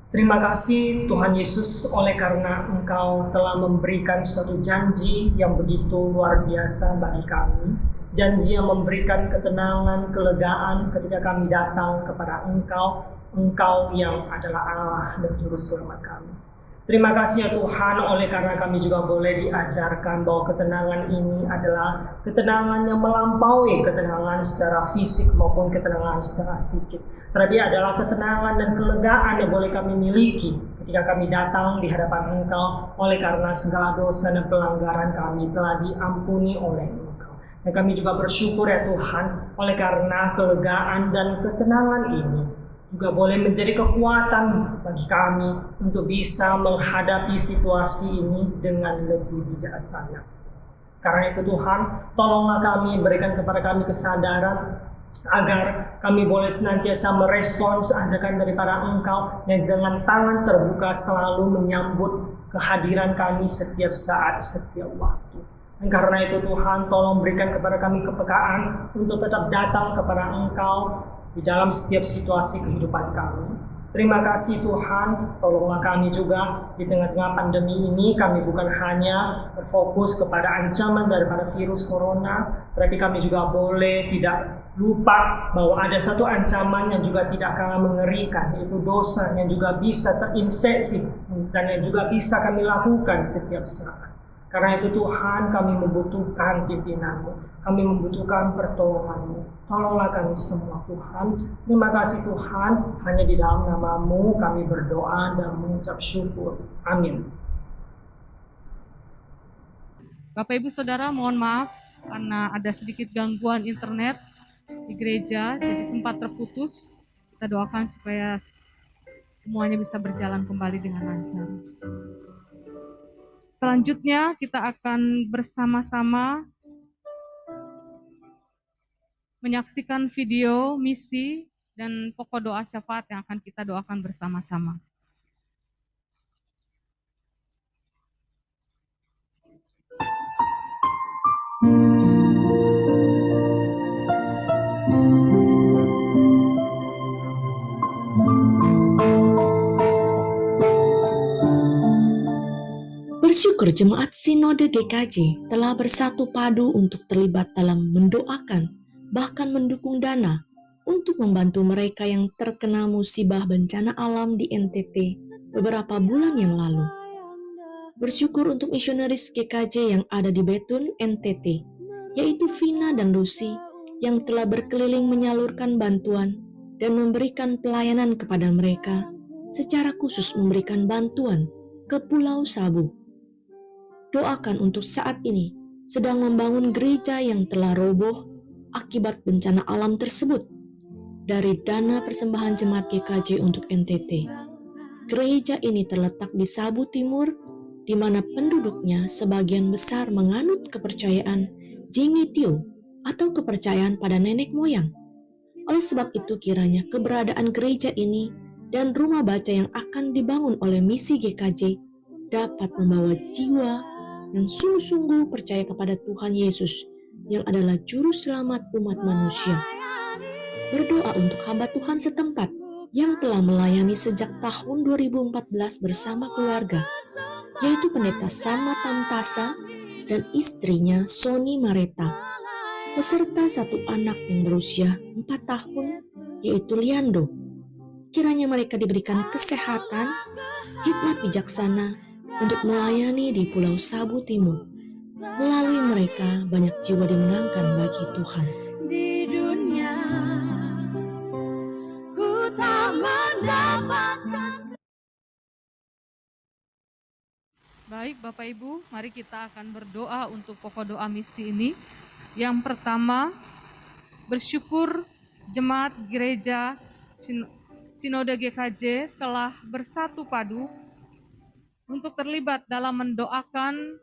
Terima kasih Tuhan Yesus, oleh karena Engkau telah memberikan suatu janji yang begitu luar biasa bagi kami. Janji yang memberikan ketenangan, kelegaan ketika kami datang kepada Engkau, Engkau yang adalah Allah dan Juru Selamat kami. Terima kasih ya Tuhan, oleh karena kami juga boleh diajarkan bahwa ketenangan ini adalah ketenangan yang melampaui ketenangan secara fisik maupun ketenangan secara psikis. Tapi adalah ketenangan dan kelegaan yang boleh kami miliki ketika kami datang di hadapan Engkau, oleh karena segala dosa dan pelanggaran kami telah diampuni oleh Engkau. Dan kami juga bersyukur ya Tuhan, oleh karena kelegaan dan ketenangan ini juga boleh menjadi kekuatan bagi kami untuk bisa menghadapi situasi ini dengan lebih bijaksana. Karena itu Tuhan, tolonglah kami, berikan kepada kami kesadaran agar kami boleh senantiasa merespons ajakan daripada Engkau yang dengan tangan terbuka selalu menyambut kehadiran kami setiap saat, setiap waktu. Dan karena itu Tuhan, tolong berikan kepada kami kepekaan untuk tetap datang kepada Engkau di dalam setiap situasi kehidupan kami. Terima kasih Tuhan, tolonglah kami juga di tengah-tengah pandemi ini. Kami bukan hanya berfokus kepada ancaman daripada virus corona, tapi kami juga boleh tidak lupa bahwa ada satu ancaman yang juga tidak kalah mengerikan, yaitu dosa yang juga bisa terinfeksi dan yang juga bisa kami lakukan setiap saat. Karena itu Tuhan, kami membutuhkan pimpinan-Mu, kami membutuhkan pertolongan-Mu. Tolonglah kami semua Tuhan. Terima kasih Tuhan, hanya di dalam nama-Mu kami berdoa dan mengucap syukur. Amin. Bapak Ibu Saudara, mohon maaf karena ada sedikit gangguan internet di gereja, jadi sempat terputus. Kita doakan supaya semuanya bisa berjalan kembali dengan lancar. Selanjutnya kita akan bersama-sama menyaksikan video misi dan pokok doa syafaat yang akan kita doakan bersama-sama. Bersyukur Jemaat Sinode GKJ telah bersatu padu untuk terlibat dalam mendoakan, bahkan mendukung dana untuk membantu mereka yang terkena musibah bencana alam di NTT beberapa bulan yang lalu. Bersyukur untuk misionaris GKJ yang ada di Betun, NTT, yaitu Vina dan Lucy, yang telah berkeliling menyalurkan bantuan dan memberikan pelayanan kepada mereka, secara khusus memberikan bantuan ke Pulau Sabu. Doakan untuk saat ini sedang membangun gereja yang telah roboh akibat bencana alam tersebut dari dana persembahan jemaat GKJ untuk NTT. Gereja ini terletak di Sabu Timur, di mana penduduknya sebagian besar menganut kepercayaan Jingitio atau kepercayaan pada nenek moyang. Oleh sebab itu kiranya keberadaan gereja ini dan rumah baca yang akan dibangun oleh misi GKJ dapat membawa jiwa yang sungguh-sungguh percaya kepada Tuhan Yesus yang adalah Juru Selamat umat manusia. Berdoa untuk hamba Tuhan setempat yang telah melayani sejak tahun 2014 bersama keluarga, yaitu Pendeta Sama Tamtasa dan istrinya Sony Mareta, beserta satu anak yang berusia 4 tahun, yaitu Liando. Kiranya mereka diberikan kesehatan, hikmat bijaksana, untuk melayani di Pulau Sabu Timur. Melalui mereka banyak jiwa dimenangkan bagi Tuhan. Di dunia ku tak mendapatkan. Baik Bapak Ibu, mari kita akan berdoa untuk pokok doa misi ini. Yang pertama, bersyukur jemaat gereja Sinode GKJ telah bersatu padu untuk terlibat dalam mendoakan,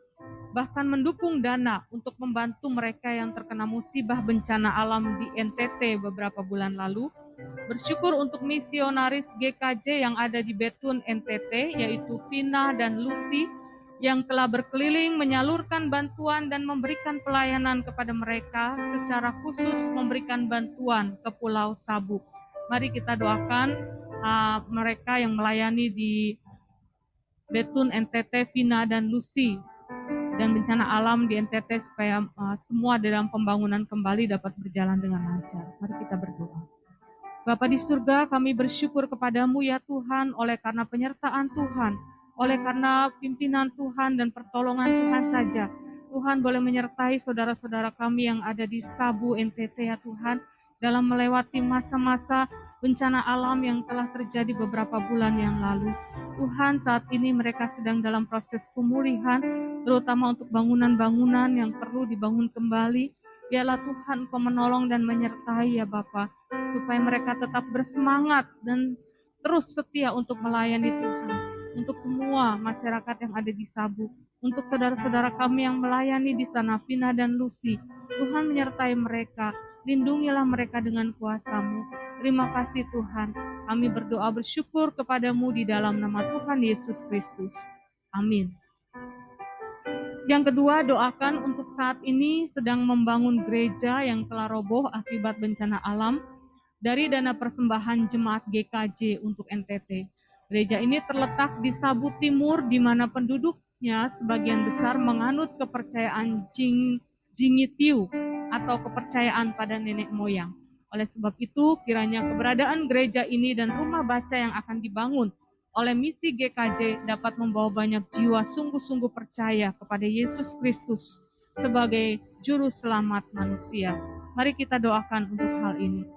bahkan mendukung dana untuk membantu mereka yang terkena musibah bencana alam di NTT beberapa bulan lalu. Bersyukur untuk misionaris GKJ yang ada di Betun NTT, yaitu Vina dan Lucy, yang telah berkeliling menyalurkan bantuan dan memberikan pelayanan kepada mereka, secara khusus memberikan bantuan ke Pulau Sabu. Mari kita doakan mereka yang melayani di Betun, NTT, Vina, dan Lucy, dan bencana alam di NTT, supaya semua dalam pembangunan kembali dapat berjalan dengan lancar. Mari kita berdoa. Bapa di surga, kami bersyukur kepadamu ya Tuhan, oleh karena penyertaan Tuhan, oleh karena pimpinan Tuhan dan pertolongan Tuhan saja. Tuhan boleh menyertai saudara-saudara kami yang ada di Sabu, NTT ya Tuhan, dalam melewati masa-masa bencana alam yang telah terjadi beberapa bulan yang lalu. Tuhan, saat ini mereka sedang dalam proses pemulihan, terutama untuk bangunan-bangunan yang perlu dibangun kembali. Biarlah Tuhan Engkau menolong dan menyertai ya Bapa, supaya mereka tetap bersemangat dan terus setia untuk melayani Tuhan. Untuk semua masyarakat yang ada di Sabu, untuk saudara-saudara kami yang melayani di sana, Vina dan Lucy, Tuhan menyertai mereka, lindungilah mereka dengan kuasa-Mu. Terima kasih Tuhan, kami berdoa bersyukur kepadamu di dalam nama Tuhan Yesus Kristus. Amin. Yang kedua, doakan untuk saat ini sedang membangun gereja yang telah roboh akibat bencana alam dari dana persembahan jemaat GKJ untuk NTT. Gereja ini terletak di Sabu Timur, di mana penduduknya sebagian besar menganut kepercayaan Jingitiu atau kepercayaan pada nenek moyang. Oleh sebab itu, kiranya keberadaan gereja ini dan rumah baca yang akan dibangun oleh misi GKJ dapat membawa banyak jiwa sungguh-sungguh percaya kepada Yesus Kristus sebagai juru selamat manusia. Mari kita doakan untuk hal ini.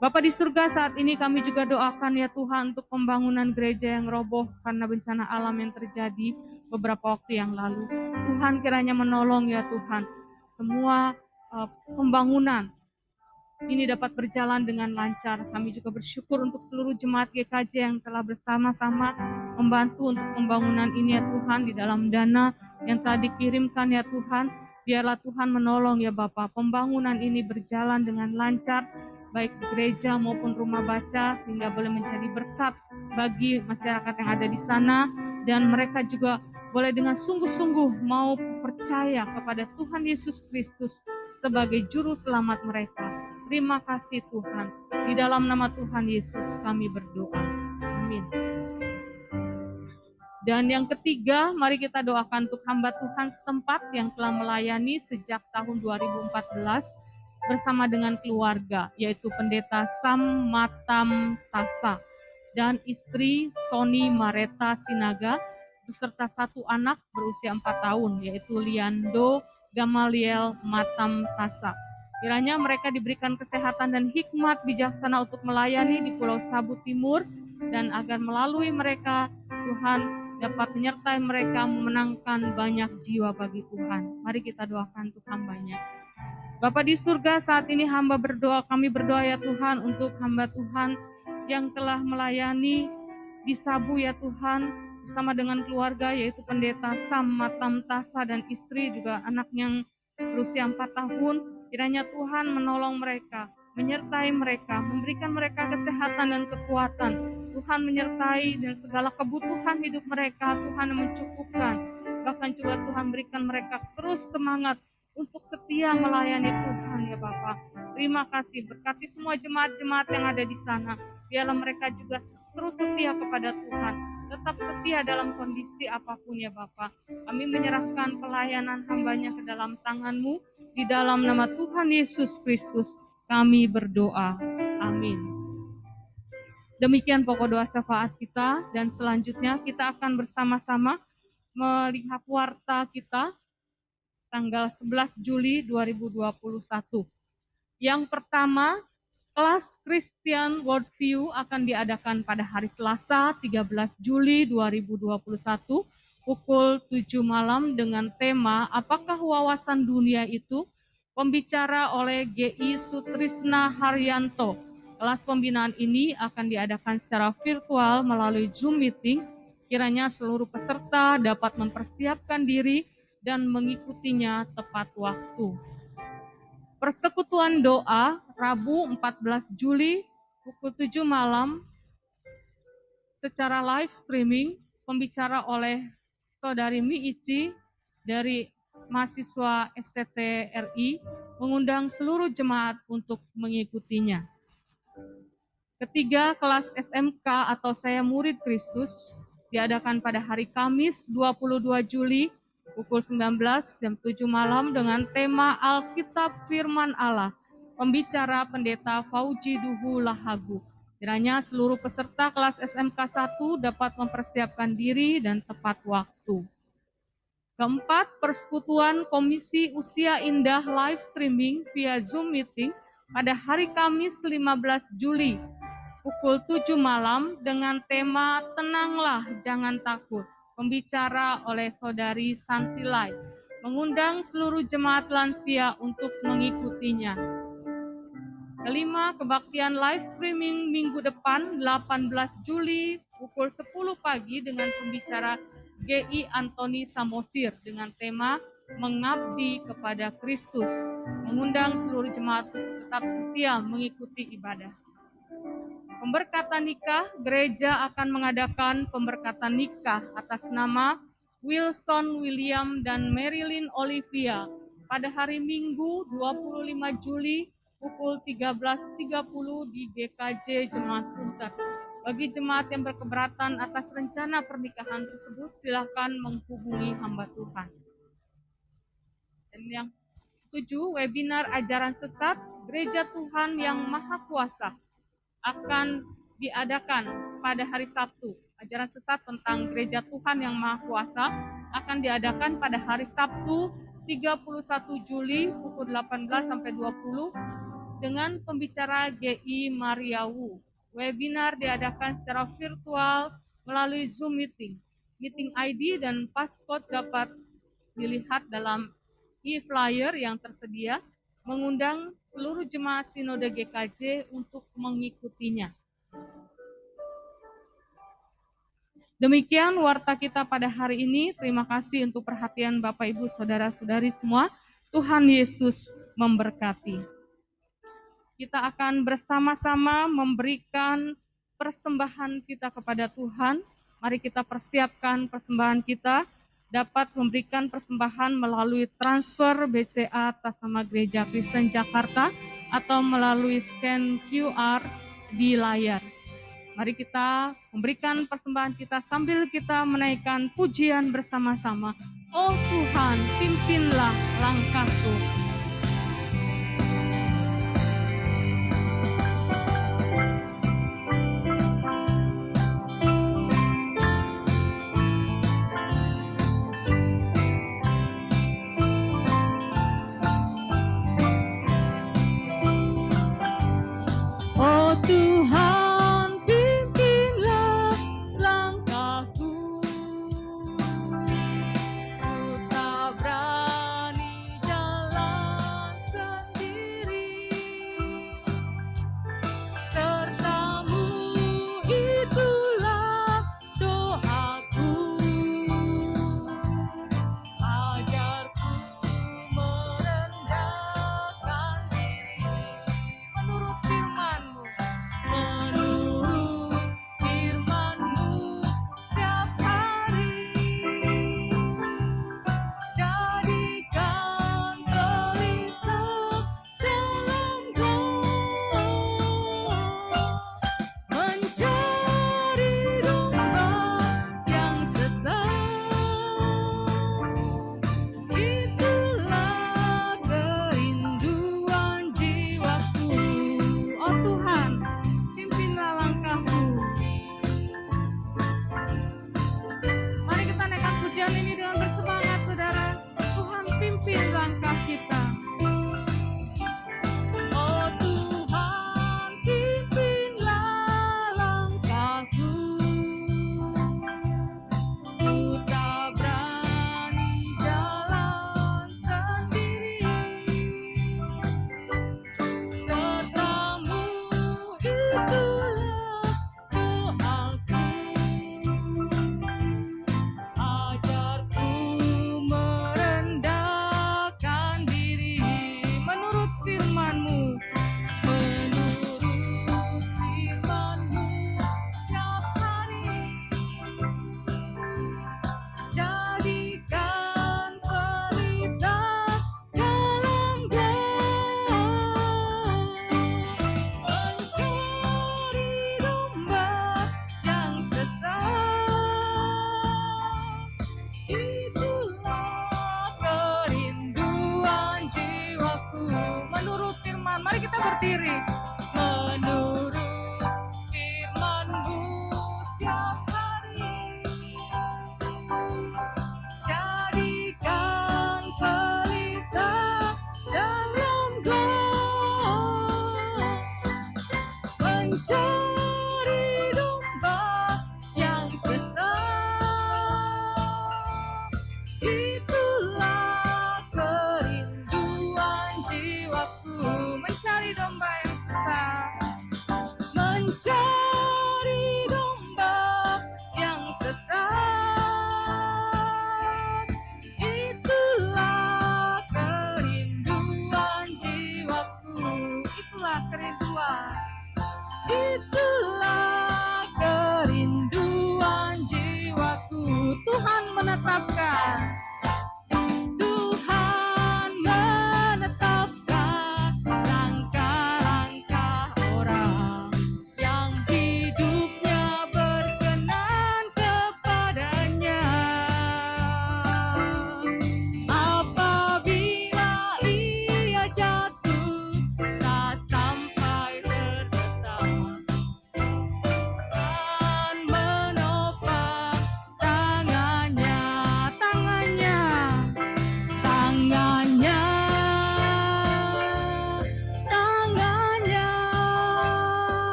Bapa di surga, saat ini kami juga doakan ya Tuhan untuk pembangunan gereja yang roboh karena bencana alam yang terjadi beberapa waktu yang lalu. Tuhan kiranya menolong ya Tuhan, semua pembangunan ini dapat berjalan dengan lancar. Kami juga bersyukur untuk seluruh jemaat GKJ yang telah bersama-sama membantu untuk pembangunan ini ya Tuhan, di dalam dana yang telah dikirimkan ya Tuhan. Biarlah Tuhan menolong ya Bapa, pembangunan ini berjalan dengan lancar, baik di gereja maupun rumah baca, sehingga boleh menjadi berkat bagi masyarakat yang ada di sana, dan mereka juga boleh dengan sungguh-sungguh mau percaya kepada Tuhan Yesus Kristus sebagai juru selamat mereka. Terima kasih Tuhan. Di dalam nama Tuhan Yesus kami berdoa. Amin. Dan yang ketiga, mari kita doakan untuk hamba Tuhan setempat yang telah melayani sejak tahun 2014 bersama dengan keluarga, yaitu Pendeta Sam Matam Tasa dan istri Sony Mareta Sinaga beserta satu anak berusia 4 tahun, yaitu Liando Gamaliel Matam Tasa. Kiranya mereka diberikan kesehatan dan hikmat bijaksana untuk melayani di Pulau Sabu Timur, dan agar melalui mereka Tuhan dapat menyertai mereka memenangkan banyak jiwa bagi Tuhan. Mari kita doakan untuk hambanya. Bapa di surga, saat ini hamba berdoa, kami berdoa ya Tuhan untuk hamba Tuhan yang telah melayani di Sabu ya Tuhan, bersama dengan keluarga, yaitu Pendeta Sam Matam Tasa dan istri, juga anak yang berusia 4 tahun. Kiranya Tuhan menolong mereka, menyertai mereka, memberikan mereka kesehatan dan kekuatan. Tuhan menyertai dan segala kebutuhan hidup mereka, Tuhan mencukupkan. Bahkan juga Tuhan berikan mereka terus semangat untuk setia melayani Tuhan ya Bapa. Terima kasih, berkati semua jemaat-jemaat yang ada di sana. Biarlah mereka juga terus setia kepada Tuhan, tetap setia dalam kondisi apapun ya Bapa. Kami menyerahkan pelayanan hambanya ke dalam tangan-Mu. Di dalam nama Tuhan Yesus Kristus kami berdoa. Amin. Demikian pokok doa syafaat kita, dan selanjutnya kita akan bersama-sama melihat warta kita tanggal 11 Juli 2021. Yang pertama, kelas Christian Worldview akan diadakan pada hari Selasa 13 Juli 2021 pukul 7 malam dengan tema Apakah Wawasan Dunia Itu? Pembicara oleh GI Sutrisna Haryanto. Kelas pembinaan ini akan diadakan secara virtual melalui Zoom meeting. Kiranya seluruh peserta dapat mempersiapkan diri dan mengikutinya tepat waktu. Persekutuan doa Rabu 14 Juli pukul 7 malam secara live streaming, pembicara oleh Saudari Miichi dari mahasiswa STT RI, mengundang seluruh jemaat untuk mengikutinya. Ketiga, kelas SMK atau Saya Murid Kristus diadakan pada hari Kamis 22 Juli pukul 19 jam 7 malam dengan tema Alkitab Firman Allah. Pembicara Pendeta Fauji Duhu Lahagu. Kiranya seluruh peserta kelas SMK 1 dapat mempersiapkan diri dan tepat waktu. Keempat, persekutuan Komisi Usia Indah live streaming via Zoom meeting pada hari Kamis 15 Juli pukul 7 malam dengan tema Tenanglah Jangan Takut. Pembicara oleh Saudari Santilai. Mengundang seluruh jemaat lansia untuk mengikutinya. Kelima, kebaktian live streaming minggu depan 18 Juli pukul 10 pagi dengan pembicara GI Antoni Samosir dengan tema Mengabdi kepada Kristus. Mengundang seluruh jemaat untuk tetap setia mengikuti ibadah. Pemberkatan nikah, gereja akan mengadakan pemberkatan nikah atas nama Wilson William dan Marilyn Olivia pada hari Minggu 25 Juli pukul 13.30 di GKJ Jemaat Sunter. Bagi jemaat yang berkeberatan atas rencana pernikahan tersebut, silakan menghubungi hamba Tuhan. Dan yang 7, webinar ajaran sesat Gereja Tuhan yang Maha Kuasa akan diadakan pada hari Sabtu. Ajaran sesat tentang Gereja Tuhan yang Maha Kuasa akan diadakan pada hari Sabtu 31 Juli pukul 18 sampai 20 dengan pembicara GI Mariawu. Webinar diadakan secara virtual melalui Zoom meeting. Meeting ID dan passcode dapat dilihat dalam e-flyer yang tersedia. Mengundang seluruh jemaat Sinode GKJ untuk mengikutinya. Demikian warta kita pada hari ini. Terima kasih untuk perhatian Bapak, Ibu, Saudara-saudari semua. Tuhan Yesus memberkati. Kita akan bersama-sama memberikan persembahan kita kepada Tuhan. Mari kita persiapkan persembahan kita. Dapat memberikan persembahan melalui transfer BCA atas nama Gereja Kristen Jakarta atau melalui scan QR di layar. Mari kita memberikan persembahan kita sambil kita menaikkan pujian bersama-sama. Oh Tuhan, pimpinlah langkahku. Oh Tuhan, pimpinlah langkahku. Ku tak berani jalan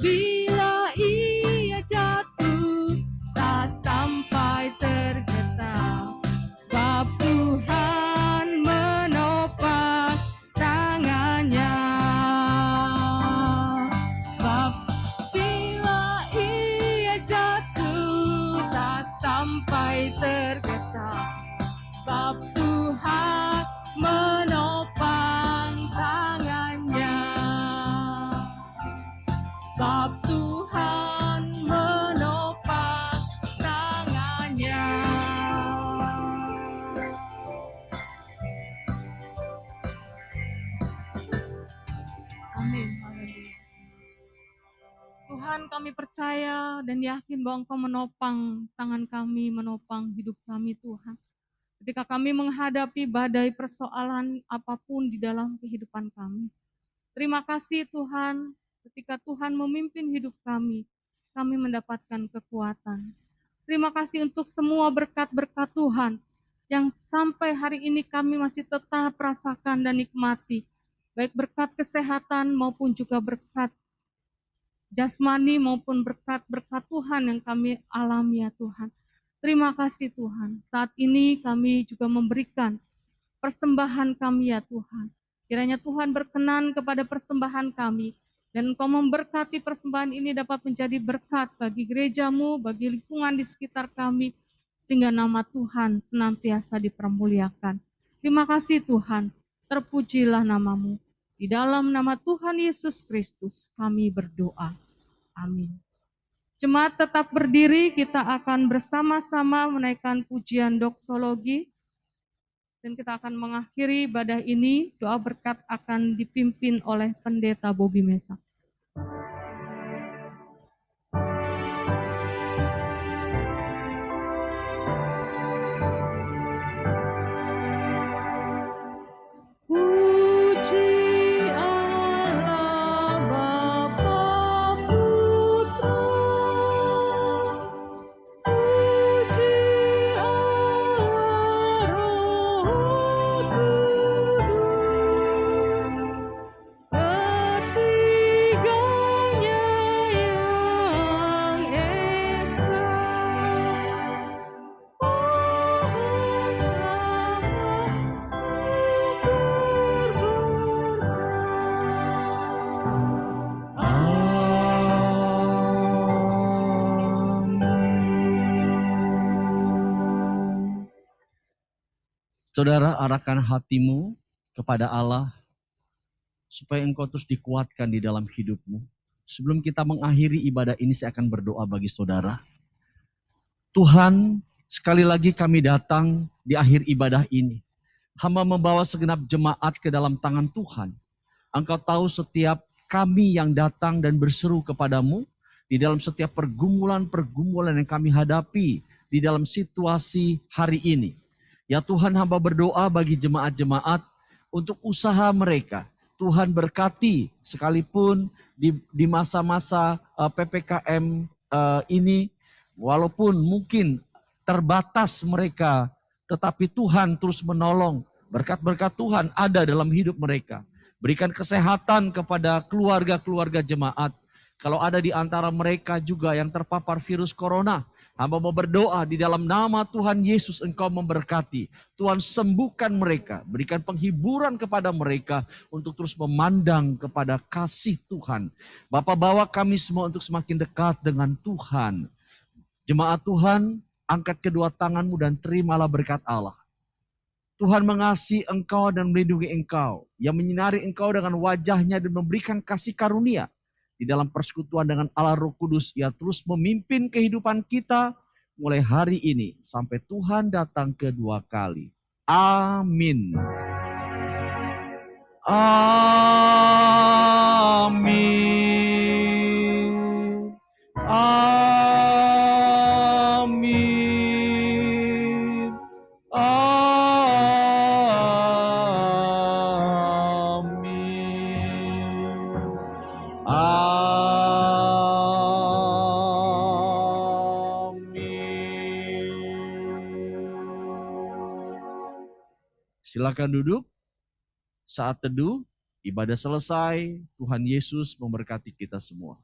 Bila ia jatuh, tak sampai tergeletak, sebab Tuhan menopang tangannya. Sebab bila ia jatuh, tak sampai tergeletak, sebab Tuhan menopang tangannya. Sebab Tuhan menopang tangannya. Amin. Haleluya. Tuhan, kami percaya dan yakin bahwa Engkau menopang tangan kami, menopang hidup kami, Tuhan. Ketika kami menghadapi badai persoalan apapun di dalam kehidupan kami. Terima kasih Tuhan, ketika Tuhan memimpin hidup kami mendapatkan kekuatan. Terima kasih untuk semua berkat-berkat Tuhan yang sampai hari ini kami masih tetap rasakan dan nikmati. Baik berkat kesehatan maupun juga berkat jasmani maupun berkat-berkat Tuhan yang kami alami ya Tuhan. Terima kasih Tuhan. Saat ini kami juga memberikan persembahan kami ya Tuhan. Kiranya Tuhan berkenan kepada persembahan kami. Dan Engkau memberkati persembahan ini dapat menjadi berkat bagi gerejamu, bagi lingkungan di sekitar kami. Sehingga nama Tuhan senantiasa dipermuliakan. Terima kasih Tuhan. Terpujilah namamu. Di dalam nama Tuhan Yesus Kristus kami berdoa. Amin. Jemaat tetap berdiri, kita akan bersama-sama menaikkan pujian doksologi. Dan kita akan mengakhiri ibadah ini, doa berkat akan dipimpin oleh Pendeta Bobi Mesak. Puji Allah Bapa Putra, puji Allah Roh Kudus, ketiganya yang esa, Maha Sama, Saudara, arahkan hatimu kepada Allah supaya engkau terus dikuatkan di dalam hidupmu. Sebelum kita mengakhiri ibadah ini, saya akan berdoa bagi saudara. Tuhan, sekali lagi kami datang di akhir ibadah ini. Hamba membawa segenap jemaat ke dalam tangan Tuhan. Engkau tahu setiap kami yang datang dan berseru kepadamu di dalam setiap pergumulan-pergumulan yang kami hadapi di dalam situasi hari ini. Ya Tuhan, hamba berdoa bagi jemaat-jemaat untuk usaha mereka. Tuhan berkati sekalipun di masa-masa PPKM ini, walaupun mungkin terbatas mereka, tetapi Tuhan terus menolong. Berkat-berkat Tuhan ada dalam hidup mereka. Berikan kesehatan kepada keluarga-keluarga jemaat. Kalau ada di antara mereka juga yang terpapar virus corona, hamba mau berdoa di dalam nama Tuhan Yesus, engkau memberkati. Tuhan sembuhkan mereka, berikan penghiburan kepada mereka untuk terus memandang kepada kasih Tuhan. Bapa, bawa kami semua untuk semakin dekat dengan Tuhan. Jemaat Tuhan, angkat kedua tanganmu dan terimalah berkat Allah. Tuhan mengasihi engkau dan melindungi engkau, yang menyinari engkau dengan wajahnya dan memberikan kasih karunia. Di dalam persekutuan dengan Allah Roh Kudus, Ia terus memimpin kehidupan kita mulai hari ini sampai Tuhan datang kedua kali. Amin. Amin. Amin. Silakan duduk. Saat teduh, ibadah selesai. Tuhan Yesus memberkati kita semua.